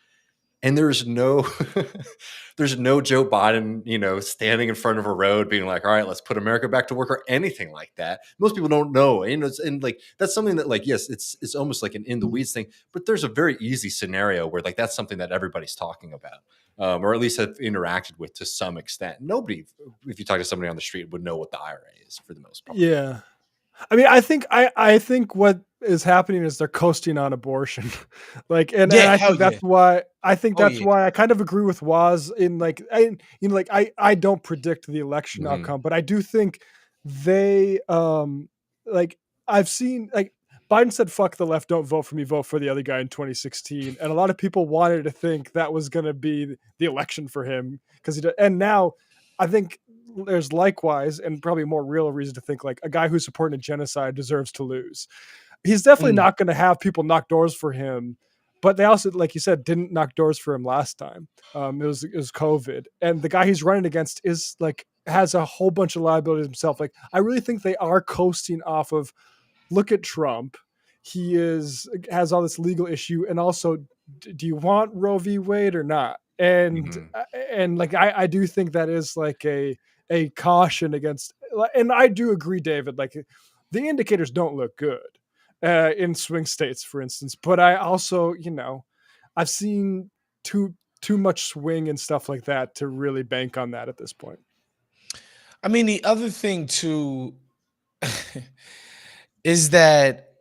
and there's no Joe Biden, standing in front of a road being like, all right, let's put America back to work or anything like that. Most people don't know. And like, that's something that like, yes, it's almost like an in the weeds thing, but there's a very easy scenario where like, that's something that everybody's talking about. Or at least have interacted with to some extent. Nobody, if you talk to somebody on the street, would know what the IRA is for the most part. Yeah. I mean, I think what is happening is they're coasting on abortion. Like, and Yeah, I hell think that's yeah. why Oh yeah. I kind of agree with Waz in like I don't predict the election Mhm. outcome, but I do think they like I've seen like Biden said fuck the left, don't vote for me, vote for the other guy in 2016, and a lot of people wanted to think that was going to be the election for him because and now I think there's likewise and probably more real reason to think like a guy who's supporting a genocide deserves to lose. He's definitely Mm. not going to have people knock doors for him, but they also, like you said, didn't knock doors for him last time. It was COVID, and the guy he's running against is like has a whole bunch of liabilities himself. Like I really think they are coasting off of. Look at Trump. He has all this legal issue, and also, do you want Roe v. Wade or not? Mhm. And like I do think that is like a caution against. And I do agree, David. Like the indicators don't look good in swing states, for instance. But I also, I've seen too much swing and stuff like that to really bank on that at this point. I mean, the other thing too is that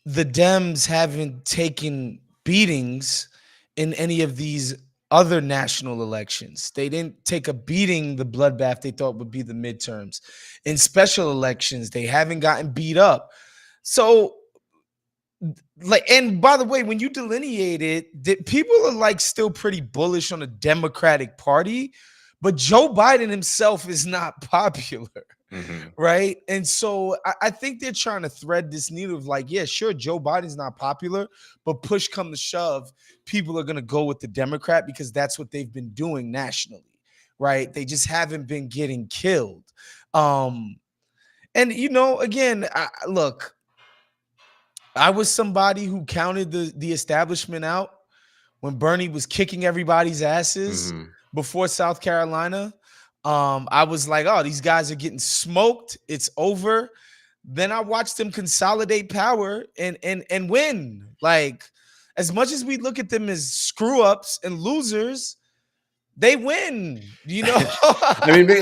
the Dems haven't taken beatings in any of these other national elections. They didn't take a beating, the bloodbath they thought would be the midterms. In special elections, they haven't gotten beat up. So, like, and by the way, when you delineate it, people are like still pretty bullish on the Democratic Party, but Joe Biden himself is not popular. Mhm. Right. And so I think they're trying to thread this needle of like, yeah, sure, Joe Biden's not popular, but push come to shove, people are going to go with the Democrat because that's what they've been doing nationally. Right. They just haven't been getting killed. And, again, look, I was somebody who counted the establishment out when Bernie was kicking everybody's asses Mhm. before South Carolina. I was like, oh, these guys are getting smoked. It's over. Then I watched them consolidate power and win. Like, as much as we look at them as screw ups and losers, they win. I mean,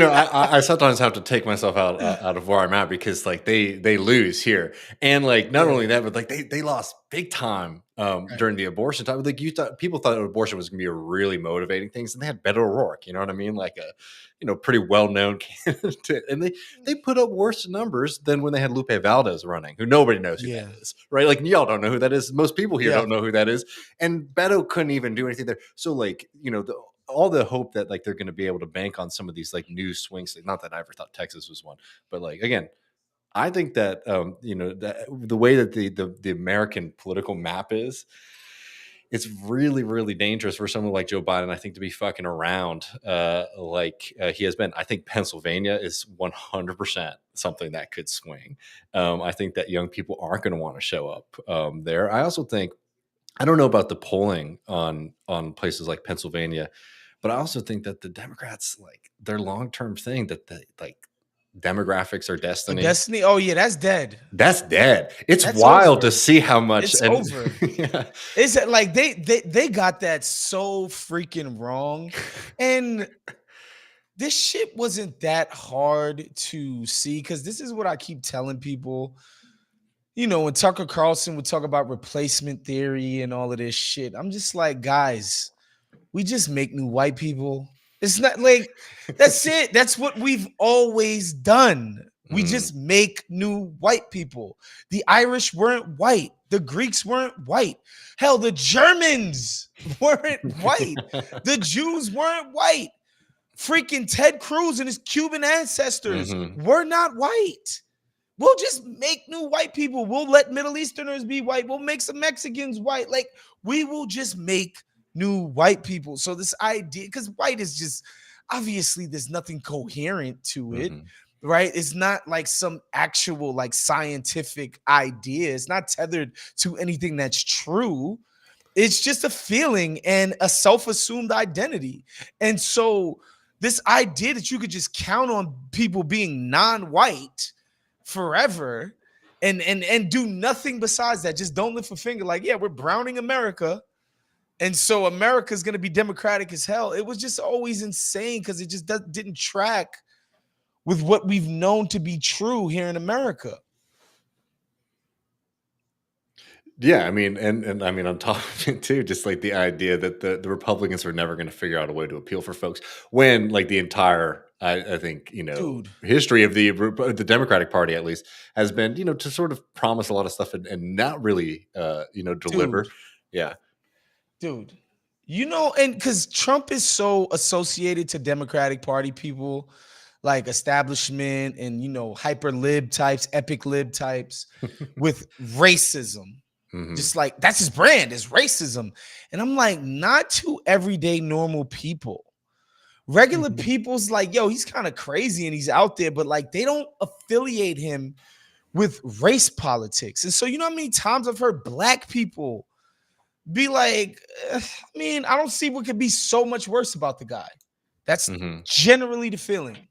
I sometimes have to take myself out of where I'm at because like they lose here, and like not Yeah. only that, but like they lost big time Right. during the abortion time. Like people thought abortion was gonna be a really motivating thing, and they had Beto O'Rourke. You know what I mean? Like a pretty well known candidate, and they put up worse numbers than when they had Lupe Valdez running, who nobody knows who that Yeah. is, right? Like y'all don't know who that is. Most people here Yeah. don't know who that is, and Beto couldn't even do anything there. So like all the hope that like they're going to be able to bank on some of these like new swings. Not that I ever thought Texas was one, but like again, I think that that the way that the American political map is, it's really really dangerous for someone like Joe Biden. I think to be fucking around he has been. I think Pennsylvania is 100% something that could swing. I think that young people aren't going to want to show up there. I also think I don't know about the polling on places like Pennsylvania, but I also think that the Democrats like their long term thing that the like demographics are Oh, destiny. Destiny. Oh, yeah, that's dead. That's dead. It's That's wild to over. see how much It's and over. yeah. Is it like they got that so freaking wrong? And this shit wasn't that hard to see because this is what I keep telling people. When Tucker Carlson would talk about replacement theory and all of this shit, I'm just like, guys, we just make new white people. It's not like that's it. That's what we've always done. We Mm. just make new white people. The Irish weren't white. The Greeks weren't white. Hell, the Germans weren't white. The Jews weren't white. Freaking Ted Cruz and his Cuban ancestors Mhm. were not white. We'll just make new white people. We'll let Middle Easterners be white. We'll make some Mexicans white. Like, we will just make new white people. So this idea, because white is just obviously there's nothing coherent to it, Mhm. right? It's not like some actual like scientific idea. It's not tethered to anything that's true. It's just a feeling and a self-assumed identity. And so this idea that you could just count on people being non-white forever and do nothing besides that, just don't lift a finger like, yeah, we're browning America. And so America's going to be democratic as hell. It was just always insane because it just didn't track with what we've known to be true here in America. Yeah, I mean, and I mean, on top of it too, just like the idea that the Republicans are never going to figure out a way to appeal for folks when like the entire, I think, Dude, history of the Democratic Party at least has been, to sort of promise a lot of stuff and not really, dude, deliver. Yeah. dude. And because Trump is so associated to Democratic Party people, like establishment and hyper lib types, epic lib types, with racism. Hmm. Just like that's his brand is racism. And I'm like, not to everyday normal people. Regular Mhm. people's like, yo, he's kind of crazy and he's out there, but like they don't affiliate him with race politics. And so, you know how many times I've heard black people be like, I mean, I don't see what could be so much worse about the guy. That's Hmm. generally the feeling.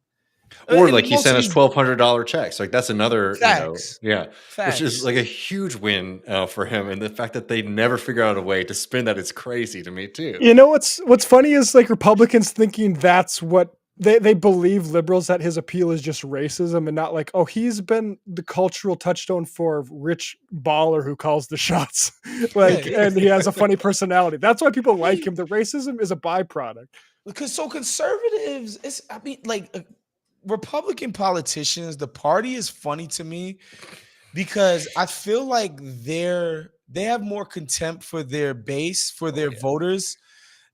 Or And like he most of sent us these $1,200 checks. Like that's another, facts, yeah, which is facts. like a huge win for him. And the fact that they never figure out a way to spin that is crazy to me too. You know what's funny is like Republicans thinking that's what they believe liberals that his appeal is just racism and not like, oh, he's been the cultural touchstone for a rich baller who calls the shots. Like, Yeah, and he has a funny personality. That's why people like him. The racism is a byproduct. because so conservatives, I mean, like Republican politicians, the party is funny to me because I feel like they have more contempt for their base, for Oh their yeah. voters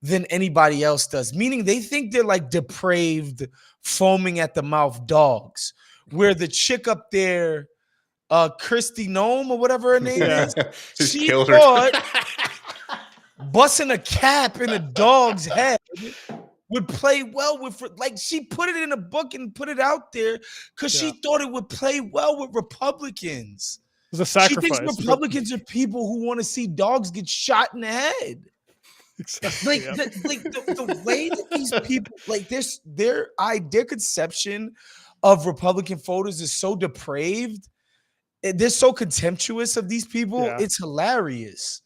than anybody else does. Meaning they think they're like depraved, foaming at the mouth dogs. Where the chick up there, Christy Nome or whatever her name Yeah. is, Just she killed her. thought busting a cap in a dog's head would play well with, like, she put it in a book and put it out there because Yeah. she thought it would play well with Republicans. It was a She thinks sacrifice. But Republicans are people who want to see dogs get shot in the head. exactly. Like Yeah. the way that these people, like their conception of Republican voters is so depraved. They're so contemptuous of these people. Yeah. It's hilarious.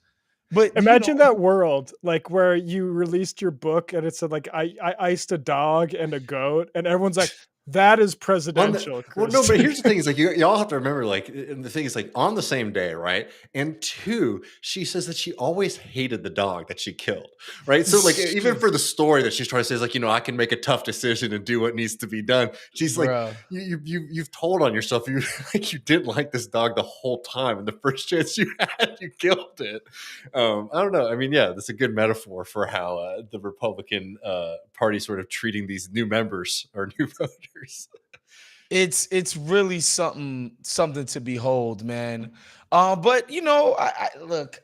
But Imagine that world, like where you released your book and it said like I iced a dog and a goat, and everyone's like, that is presidential. Well, no, but Christy." here's the thing: is like you all have to remember, like, and the thing is, like, on the same day, right? And two, she says that she always hated the dog that she killed, right? So, like, even for the story that she's trying to say is like, I can make a tough decision and do what needs to be done. She's like, Bruh. you've told on yourself you like you didn't like this dog the whole time, and the first chance you had, you killed it. I don't know. I mean, yeah, that's a good metaphor for how the Republican Party sort of treating these new members or new voters. It's really something to behold, man. But I look,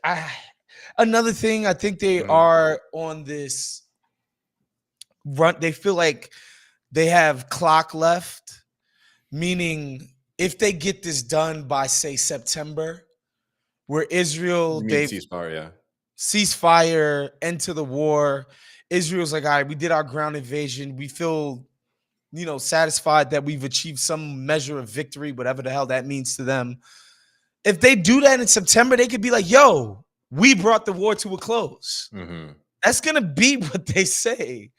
another thing, I think they Mhm. are on this run. They feel like they have clock left, meaning if they get this done by say September, where Israel You mean they've ceasefire, yeah. ceasefire, end to the war. Israel's like, all right, we did our ground invasion. We feel, satisfied that we've achieved some measure of victory, whatever the hell that means to them. If they do that in September, they could be like, yo, we brought the war to a close. Mhm. That's going to be what they say.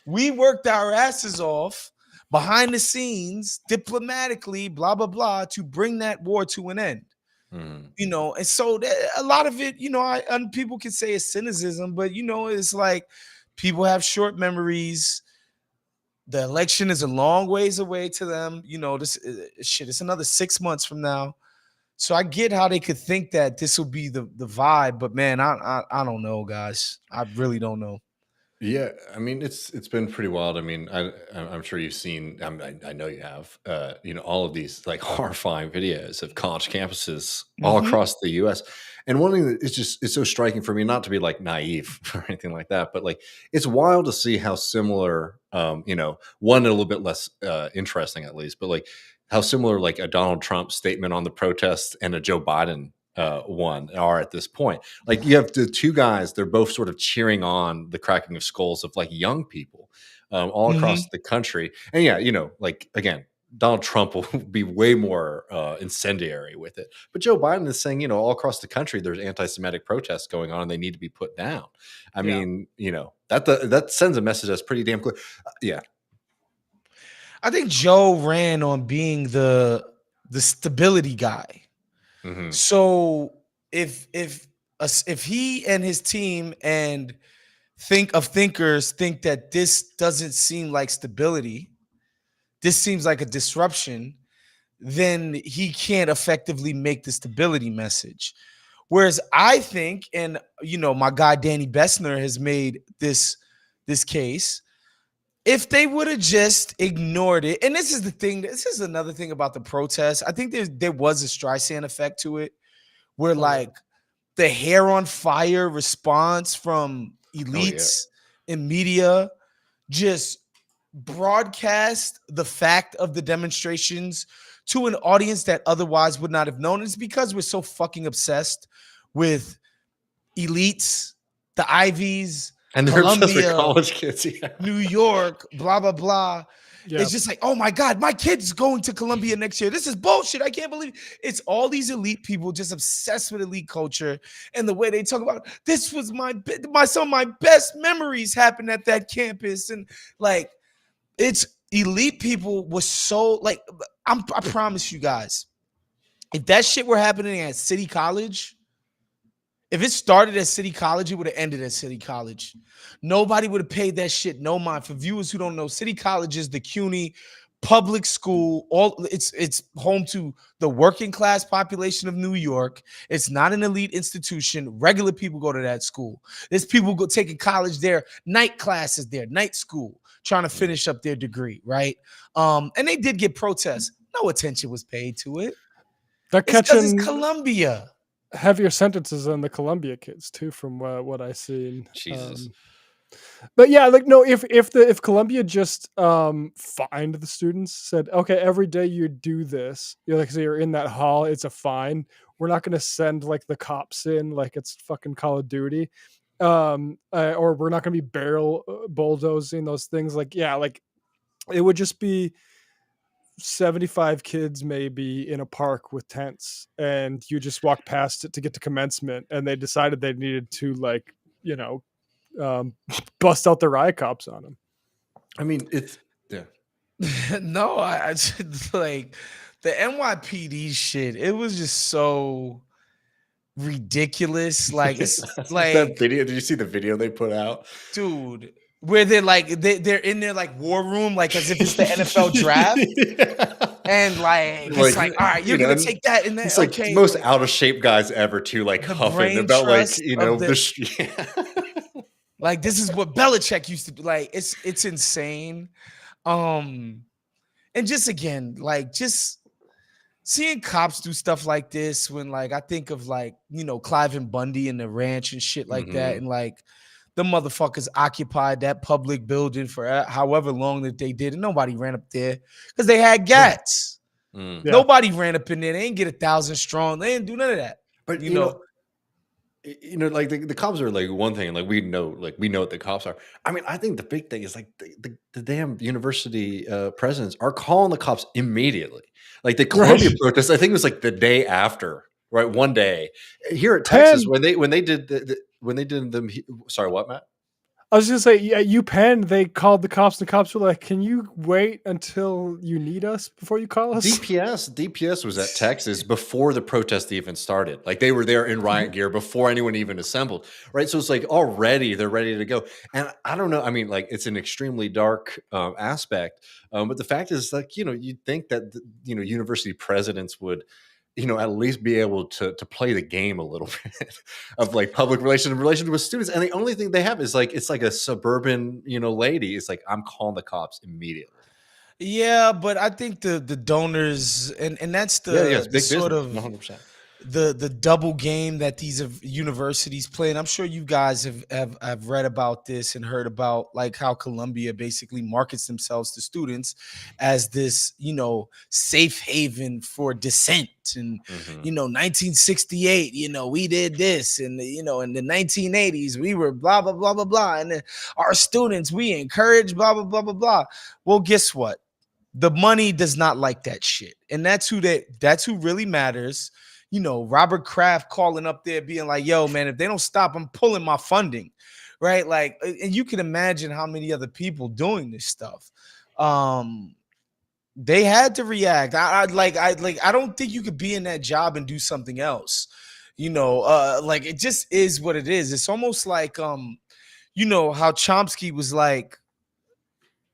We worked our asses off behind the scenes, diplomatically, blah, blah, blah, to bring that war to an end. Mhm. And so a lot of it, and people can say it's cynicism, but it's like people have short memories. The election is a long ways away to them. This shit. It's another 6 months from now. So I get how they could think that this will be the vibe, but man, I don't know, guys. I really don't know. Yeah, I mean it's been pretty wild. I mean, I'm sure you've seen. I know you have. All of these like horrifying videos of college campuses all Mhm. across the U.S. And one thing that is just it's so striking for me, not to be like naive or anything like that, but like it's wild to see how similar. One a little bit less interesting at least, but like how similar like a Donald Trump statement on the protests and a Joe Biden one are at this point. Like you have the two guys, they're both sort of cheering on the cracking of skulls of like young people all across Mhm. the country. And yeah, like again, Donald Trump will be way more incendiary with it. But Joe Biden is saying, all across the country, there's anti-Semitic protests going on and they need to be put down. I Yeah. mean, that sends a message that's pretty damn clear. Yeah. I think Joe ran on being the stability guy. Hmm. So if he and his team and thinkers think that this doesn't seem like stability, this seems like a disruption, then he can't effectively make the stability message. Whereas I think, and my guy Danny Bessner has made this case, if they would have just ignored it, and this is the thing, this is another thing about the protest. I think there was a Streisand effect to it, where like the hair on fire response from elites and media just broadcast the fact of the demonstrations to an audience that otherwise would not have known. It's because we're so fucking obsessed with elites, the Ivies, And they're obsessed with Columbia, college kids. Yeah. New York, blah, blah, blah. Yeah. It's just like, oh my God, my kid's going to Columbia next year. This is bullshit. I can't believe it. It's all these elite people just obsessed with elite culture and the way they talk about this was some of my best memories happened at that campus. And like, it's elite people was so like, I promise you guys, if that shit were happening at City College, if it started at City College, it would have ended at City College. Nobody would have paid that shit no mind. For viewers who don't know, City College is the CUNY public school. It's home to the working class population of New York. It's not an elite institution. Regular people go to that school. There's people go taking college there, night classes there, night school, trying to finish up their degree, right? And they did get protests. No attention was paid to it. They're It's because catching it's Columbia. heavier sentences on the Columbia kids too, from what I seen. Jesus. But yeah, like no, if Columbia just fined the students, said, okay, every day you do this, like say you're in that hall, it's a fine. We're not going to send like the cops in like it's fucking Call of Duty, or we're not going to be barrel bulldozing those things. Like yeah, like it would just be 75 kids maybe in a park with tents, and you just walk past it to get to commencement, and they decided they needed to like bust out the riot cops on them. I mean, it's No, I just like the NYPD shit. It was just so ridiculous. Like it's like that video. Did you see the video they put out, dude? Where they're like they're in their like war room, like as if it's the NFL draft, and like it's like all right, you're gonna take that and then it's like okay, the most out of shape guys ever too, like the huffing brain about like trust like this is what Belichick used to do. Like it's insane. And just again, like just seeing cops do stuff like this when like I think of like Clive and Bundy and the ranch and shit like that, and like the motherfuckers occupied that public building for however long that they did, and nobody ran up there because they had gats. Nobody ran up in there. They didn't get 1,000 strong. They didn't do none of that. But you know, like the cops are like one thing, and like we know what the cops are. I mean, I think the big thing is like the damn university presidents are calling the cops immediately. Like the Columbia protest, I think it was like the day after, right? One day here at Texas when they did them. Sorry, what, Matt? I was just gonna say, yeah, UPenn, they called the cops. The cops were like, "Can you wait until you need us before you call us?" DPS was at Texas before the protest even started. Like they were there in riot gear before anyone even assembled, right? So it's like already they're ready to go. And I don't know. I mean, like it's an extremely dark aspect, but the fact is, like you'd think that university presidents would at least be able to play the game a little bit of like public relations in relation with students. And the only thing they have is like, it's like a suburban, lady. It's like, I'm calling the cops immediately. Yeah, but I think the donors and that's the big sort business, of 100%. the double game that these universities play. And I'm sure you guys have read about this and heard about like how Columbia basically markets themselves to students as this, safe haven for dissent. And 1968, we did this, and in the 1980s we were blah blah blah blah blah, and then our students we encourage blah blah blah blah blah. Well, guess what? The money does not like that shit, and that's who really matters. Robert Kraft calling up there being like, yo, man, if they don't stop, I'm pulling my funding, right? Like, and you can imagine how many other people doing this stuff. They had to react. I don't think you could be in that job and do something else. Like it just is what it is. It's almost like how Chomsky was like,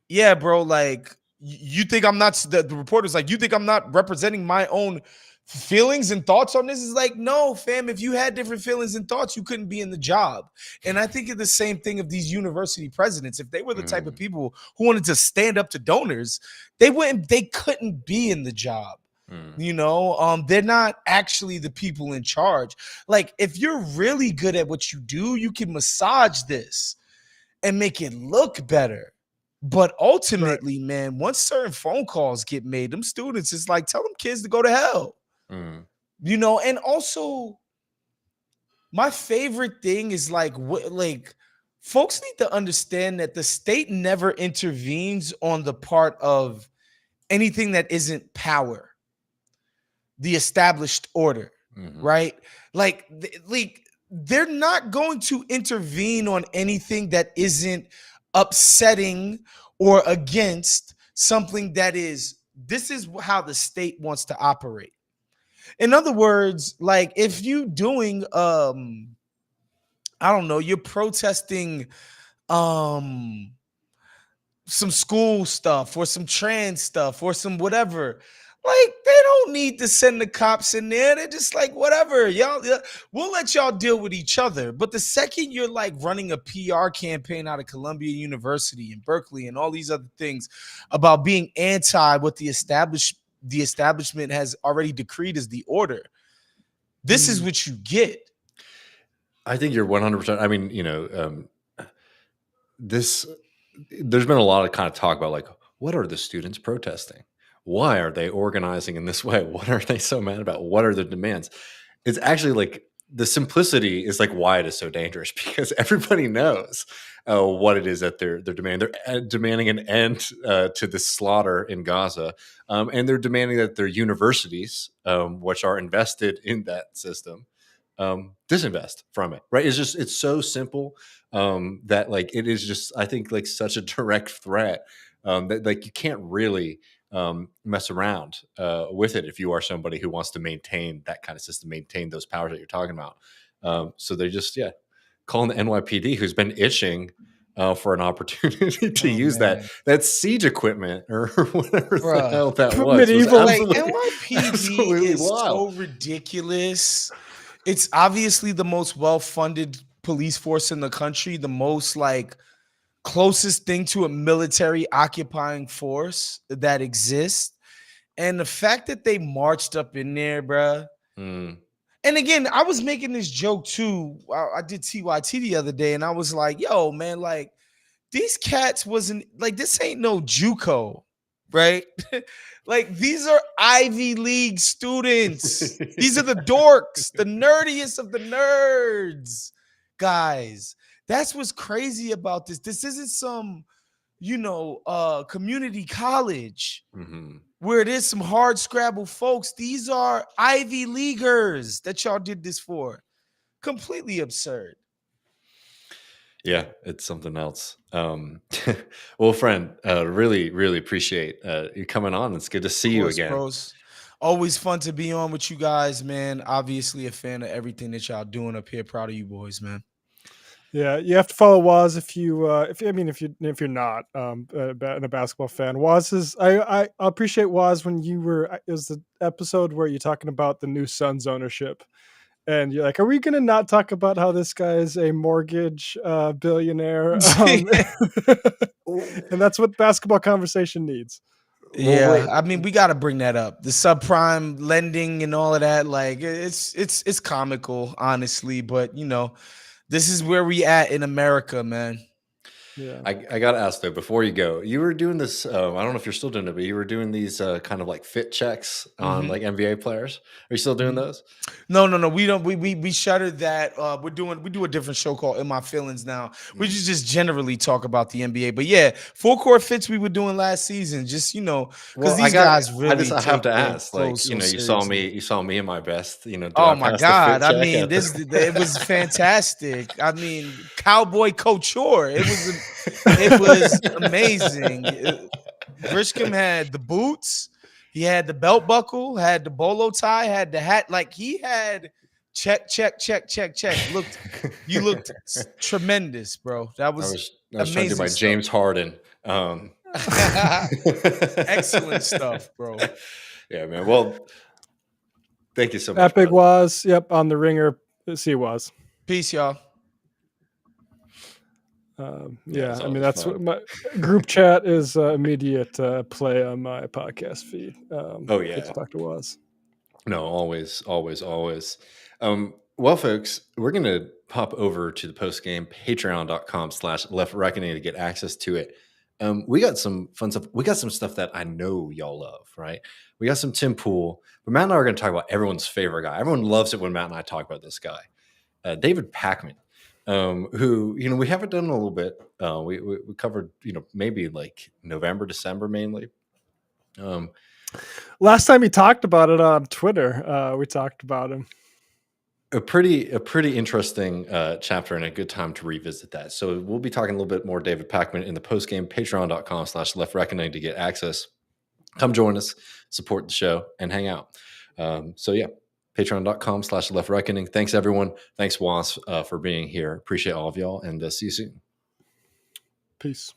yeah, bro, like you think I'm not the reporter's like, you think I'm not representing my own feelings and thoughts on this? Is like, no, fam, if you had different feelings and thoughts, you couldn't be in the job. And I think of the same thing of these university presidents. If they were the type of people who wanted to stand up to donors, they couldn't be in the job. They're not actually the people in charge. Like, if you're really good at what you do, you can massage this and make it look better. But ultimately, man, once certain phone calls get made, them students, it's like, tell them kids to go to hell. And also my favorite thing is like folks need to understand that the state never intervenes on the part of anything that isn't power, the established order, right? Like they're not going to intervene on anything that isn't upsetting or against something that this is how the state wants to operate. In other words, like if you doing I don't know, you're protesting some school stuff or some trans stuff or some whatever, like they don't need to send the cops in there. They're just like, whatever, y'all, we'll let y'all deal with each other. But the second you're like running a PR campaign out of Columbia University and Berkeley and all these other things about being anti what the establishment has already decreed as the order, this is what you get. I think you're 100%. I mean, there's been a lot of kind of talk about like, what are the students protesting? Why are they organizing in this way? What are they so mad about? What are the demands? It's actually like the simplicity is like why it is so dangerous, because everybody knows what it is that they're demanding. They're demanding an end to the slaughter in Gaza, and they're demanding that their universities, which are invested in that system, disinvest from it. Right? It's so simple that like it is just, I think, like such a direct threat that like you can't really mess around with it if you are somebody who wants to maintain that kind of system, maintain those powers that you're talking about. So they just calling the NYPD, who's been itching for an opportunity to use that siege equipment or whatever the hell that was. Medieval. Like NYPD is wild. So ridiculous. It's obviously the most well-funded police force in the country, the most like closest thing to a military occupying force that exists. And the fact that they marched up in there, bruh. And again, I was making this joke too. I did TYT the other day and I was like, yo, man, like these cats wasn't like, this ain't no JUCO, right? Like these are Ivy League students. These are the dorks, the nerdiest of the nerds, guys. That's what's crazy about this. This isn't some, community college where it is some hard scrabble folks. These are Ivy Leaguers that y'all did this for. Completely absurd. Yeah, it's something else. Well, friend, really, really appreciate you coming on. It's good to see you again. Bros. Always fun to be on with you guys, man. Obviously a fan of everything that y'all doing up here. Proud of you boys, man. Yeah, you have to follow Woz if you're not a basketball fan. Woz is I appreciate Woz when you were, it was the episode where you're talking about the new Suns ownership, and you're like, are we gonna not talk about how this guy is a mortgage billionaire? And that's what basketball conversation needs. Yeah, I mean, we got to bring that up. The subprime lending and all of that, like it's comical, honestly, but this is where we at in America, man. Yeah. I got to ask though, before you go, you were doing this, I don't know if you're still doing it, but you were doing these kind of like fit checks on like NBA players. Are you still doing those? No. We don't. We shuttered that. We do a different show called In My Feelings now. We just generally talk about the NBA. But yeah, full court fits we were doing last season. Just because these guys really. I have to ask, like you saw me in my best. Oh my God! I mean, it was fantastic. I mean, cowboy couture. It was amazing. Rishcom had the boots, he had the belt buckle, had the bolo tie, had the hat. Like he had Check. You looked tremendous, bro. That I was was trying to do amazing my stuff. James Harden. Excellent stuff, bro. Yeah, man. Well, thank you so much. Epic brother. was, yep, on the ringer. See was. Peace, y'all. Yeah, it's I mean always that's fun. what my group chat is. Immediate play on my podcast feed. Oh, yeah. Get to talk to was. No, always. Well, folks, we're going to pop over to the post game, patreon.com/left reckoning to get access to it. We got some fun stuff. We got some stuff that I know y'all love, right? We got some Tim Pool, but Matt and I are going to talk about everyone's favorite guy. Everyone loves it when Matt and I talk about this guy, David Packman, who, we haven't done in a little bit. We covered, maybe like November, December mainly. Last time he talked about it on Twitter, we talked about him. A pretty interesting chapter and a good time to revisit that. So we'll be talking a little bit more David Packman in the post game, patreon.com/left reckoning to get access. Come join us, support the show, and hang out. So yeah, patreon.com/left reckoning. Thanks everyone. Thanks Was for being here. Appreciate all of y'all, and see you soon. Peace.